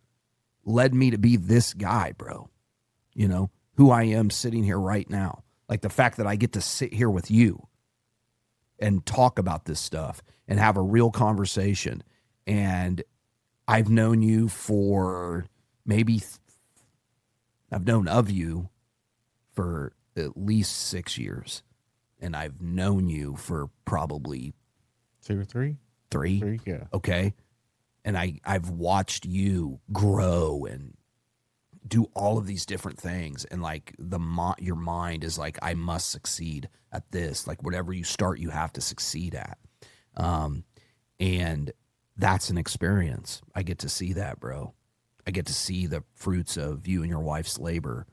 led me to be this guy, bro, who I am sitting here right now. Like the fact that I get to sit here with you and talk about this stuff and have a real conversation. And I've known you for I've known of you for at least 6 years. And I've known you for probably 2 or 3. Three. Yeah. Okay. And I've watched you grow and do all of these different things. And like your mind is like, I must succeed at this. Like whatever you start, you have to succeed at. And that's an experience. I get to see that, bro. I get to see the fruits of you and your wife's labor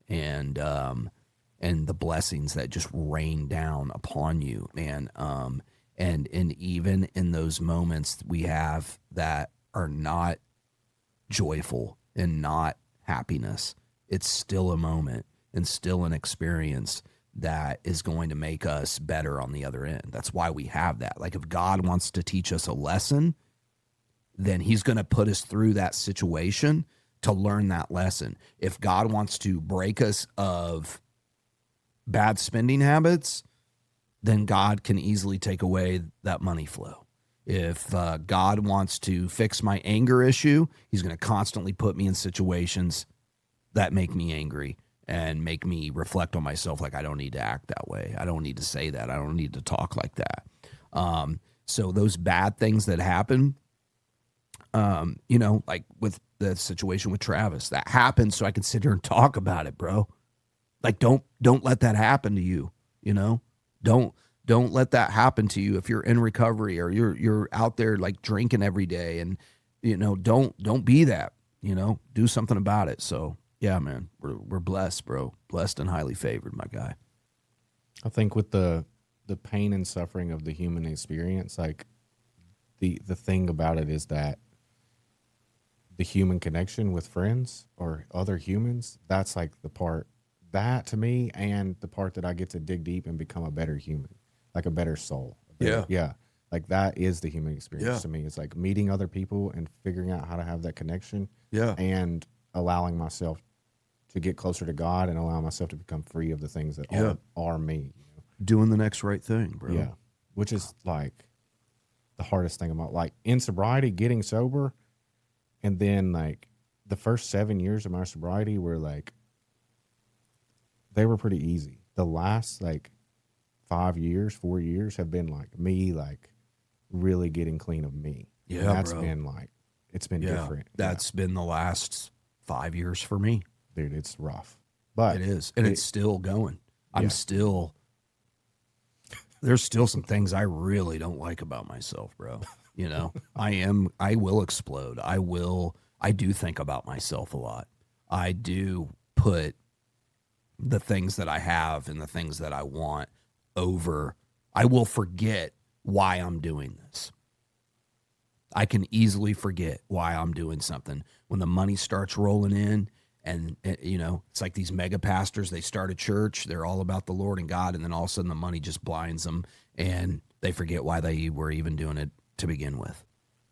and the blessings that just rain down upon you, man. And even in those moments we have that are not joyful and not happiness, it's still a moment and still an experience that is going to make us better on the other end. That's why we have that. Like if God wants to teach us a lesson, then he's going to put us through that situation to learn that lesson. If God wants to break us of bad spending habits, then God can easily take away that money flow. If God wants to fix my anger issue, he's going to constantly put me in situations that make me angry and make me reflect on myself like I don't need to act that way. I don't need to say that. I don't need to talk like that. So those bad things that happen, like with the situation with Travis, that happened so I can sit here and talk about it, bro. Like don't let that happen to you, Don't let that happen to you if you're in recovery or you're out there like drinking every day and don't be that, do something about it. So yeah, man, we're blessed, bro. Blessed and highly favored, my guy. I think with the the pain and suffering of the human experience, like the thing about it is that the human connection with friends or other humans, that's like the part that to me, and the part that I get to dig deep and become a better human, like a better soul. Yeah. Like that is the human experience to me. It's like meeting other people and figuring out how to have that connection. Yeah. And allowing myself to get closer to God and allow myself to become free of the things that are me. You know? Doing the next right thing, bro. Yeah. Which is like the hardest thing about, like, in sobriety, getting sober. And then like the first 7 years of my sobriety were like, they were pretty easy. The last like 4 years have been like me, like really getting clean of me. Yeah, and that's bro. been like, it's been different. That's been the last 5 years for me. Dude, it's rough, but It is. And it's still going. There's still some things I really don't like about myself, bro. You know, I will explode. I do think about myself a lot. I do put the things that I have and the things that I want over. I will forget why I'm doing this. I can easily forget why I'm doing something when the money starts rolling in. And, you know, it's like these mega pastors, they start a church, they're all about the Lord and God, and then all of a sudden the money just blinds them and they forget why they were even doing it to begin with,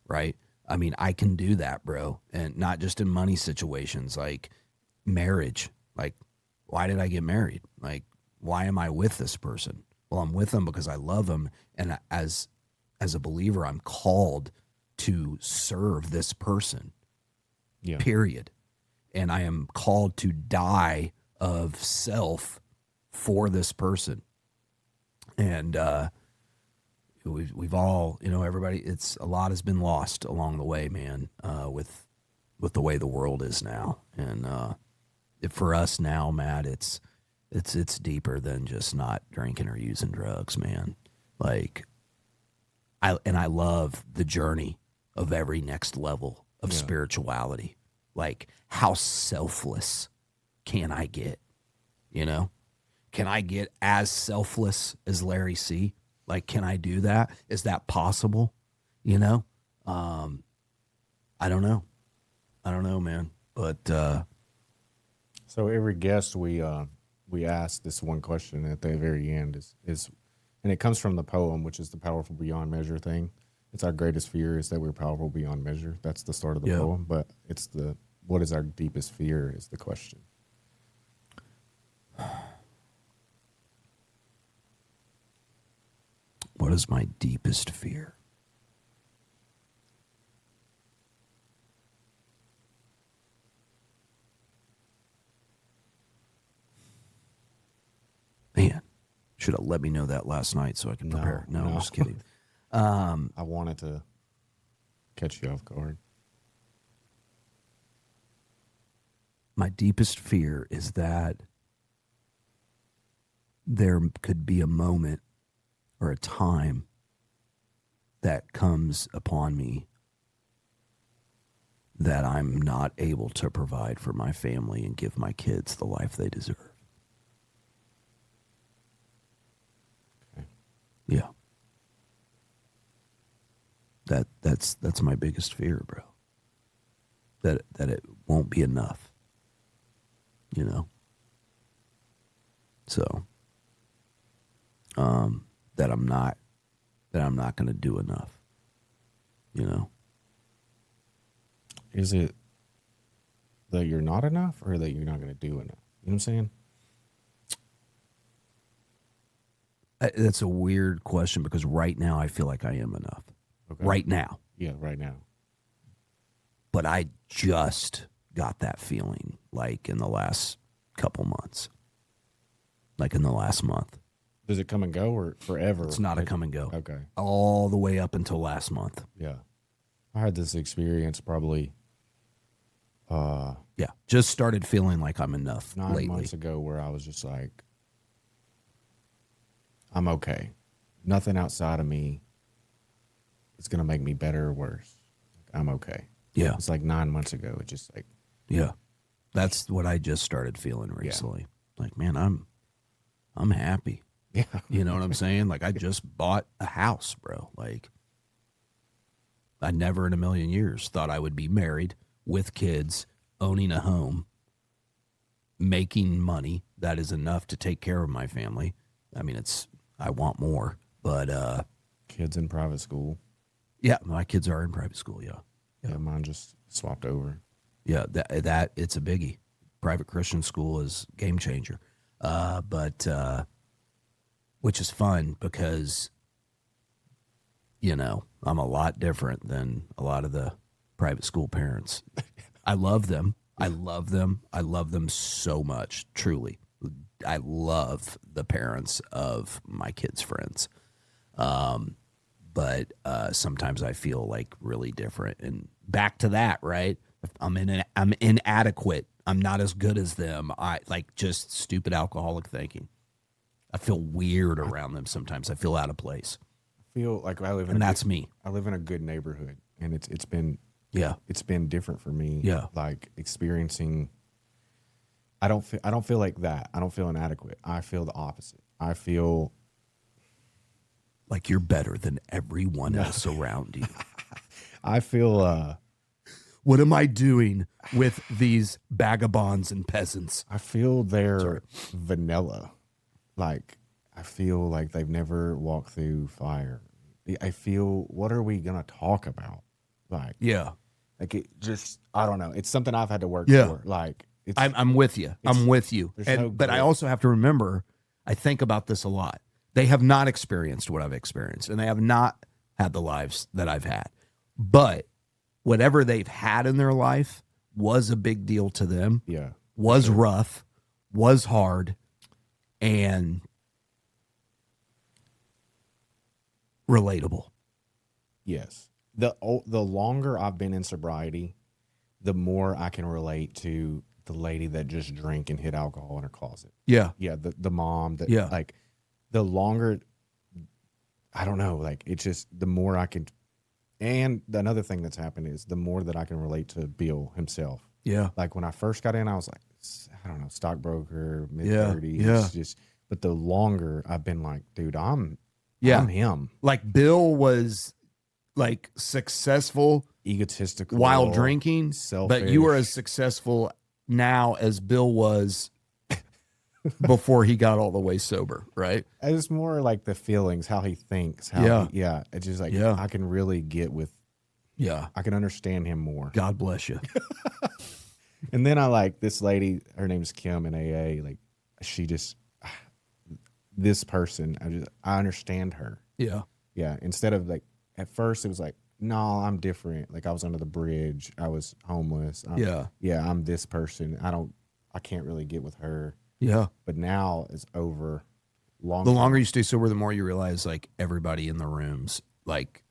right? I mean, I can do that, bro, and not just in money situations, like marriage. Like, why did I get married? Like, why am I with this person? Well, I'm with them because I love them, and as a believer, I'm called to serve this person, period. And I am called to die of self for this person. And we've all, you know, everybody, a lot has been lost along the way, man, with the way the world is now. And for us now, Matt, it's deeper than just not drinking or using drugs, man. Like, I love the journey of every next level of spirituality. Like, how selfless can I get? You know, can I get as selfless as Larry C? Like, can I do that? Is that possible? You know, I don't know. I don't know, man. But so every guest we ask this one question at the very end is, and it comes from the poem, which is the powerful beyond measure thing. It's our greatest fear is that we're powerful beyond measure. That's the start of the poem, but it's what is our deepest fear is the question. What is my deepest fear? Man, should have let me know that last night so I can prepare. No, I'm just kidding. I wanted to catch you off guard. My deepest fear is that there could be a moment or a time that comes upon me that I'm not able to provide for my family and give my kids the life they deserve. Okay. Yeah. That's my biggest fear, bro. That it won't be enough. You know? So that I'm not going to do enough. You know? Is it that you're not enough or that you're not going to do enough? You know what I'm saying? That's a weird question because right now I feel like I am enough. Okay. Right now. Yeah, right now. But I just got that feeling like in the last couple months. Like in the last month. Does it come and go or forever? It's not a come and go. Okay. All the way up until last month. Yeah. I had this experience probably yeah. Just started feeling like I'm enough 9 lately. months ago where I was just like, I'm okay. Nothing outside of me is going to make me better or worse. I'm okay. Yeah. It's like 9 months ago. It just like, yeah. That's what I just started feeling recently. Like, man, I'm happy. Yeah. You know what I'm saying? Like, I just bought a house, bro. Like, I never in a million years thought I would be married with kids, owning a home, making money that is enough to take care of my family. I mean, I want more, but Kids in private school. yeah, my kids are in private school. Yeah. Yeah, mine just swapped over. Yeah, that it's a biggie. Private Christian school is game changer. But which is fun because, you know, I'm a lot different than a lot of the private school parents. I love them. I love them. I love them so much, truly. I love the parents of my kids' friends. But sometimes I feel like really different. And back to that, right? I'm inadequate. I'm not as good as them. I like just stupid alcoholic thinking. I feel weird around them sometimes. I feel out of place. I feel like I live in And that's me. I live in a good neighborhood, and it's been Yeah. it's been different for me. Yeah. Like experiencing. I don't feel like that. I don't feel inadequate. I feel the opposite. I feel Like you're better than everyone else around you. I feel What am I doing with these vagabonds and peasants? I feel they're vanilla. Like I feel like they've never walked through fire. I feel, what are we gonna talk about? Like Yeah. like it just, I don't know. It's something I've had to work Yeah. for. Like it's I'm with you. I'm with you. there's And, no but I grit. also have to remember, I think about this a lot. They have not experienced what I've experienced, and they have not had the lives that I've had. But whatever they've had in their life was a big deal to them, yeah. was rough, was hard, and relatable. Yes. The longer I've been in sobriety, the more I can relate to the lady that just drank and hid alcohol in her closet. Yeah. Yeah, the mom that Yeah. like the longer, I don't know, like it's just the more I can. And another thing that's happened is the more that I can relate to Bill himself. Yeah. Like when I first got in, I was like, I don't know, stockbroker, mid Yeah, 30s, yeah. just. But the longer I've been like, dude, I'm Yeah. him, Like Bill was like successful egotistical while drinking, but you are as selfish. successful now as Bill was before he got all the way sober, right? It's more like the feelings, how he thinks, how Yeah. yeah. It's just like Yeah. I can really get with, Yeah. I can understand him more. God bless you. And then I like this lady, her name's Kim in AA. Like she just, this person, I understand her. Yeah. Yeah. Instead of like, at first it was like, no, I'm different. Like I was under the bridge. I was homeless. Yeah. Yeah. I'm this person. I can't really get with her. Yeah. But now it's over. The longer you stay sober, the more you realize like everybody in the rooms, like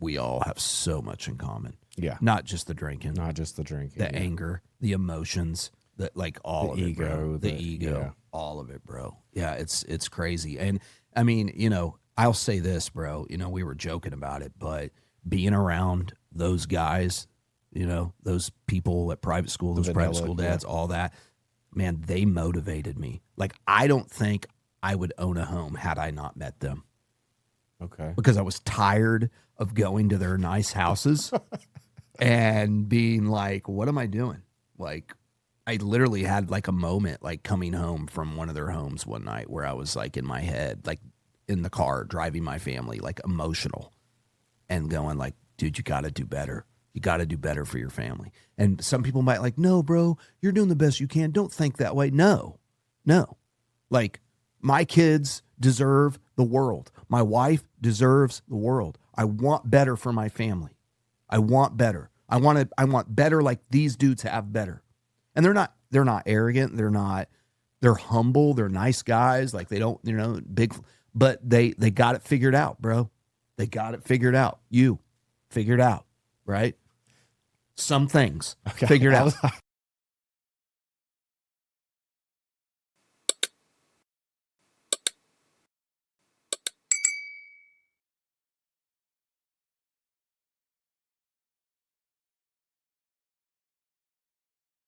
we all have so much in common. Yeah. Not just the drinking, Not just the drinking. the anger, the emotions, that like all The of it, bro. ego, The the- ego, yeah. all of it, bro. Yeah, it's crazy. And I mean, you know, I'll say this, bro. You know, we were joking about it, but being around those guys, you know, those people at private school, those private vanilla, school dads, all that, man, they motivated me. Like, I don't think I would own a home had I not met them, Okay. because I was tired of going to their nice houses and being like, what am I doing? Like, I literally had like a moment, like coming home from one of their homes one night where I was like in my head, like in the car driving my family, like emotional and going like, dude, you got to do better. You got to do better for your family. And some people might like, no, bro, you're doing the best you can. Don't think that way. No. Like, my kids deserve the world. My wife deserves the world. I want better for my family. I want better. I want better like these dudes have better. And they're not arrogant. They're humble. They're nice guys. Like, they don't, big, but they got it figured out, bro. They got it figured out. You figured out, right? Some things figured out.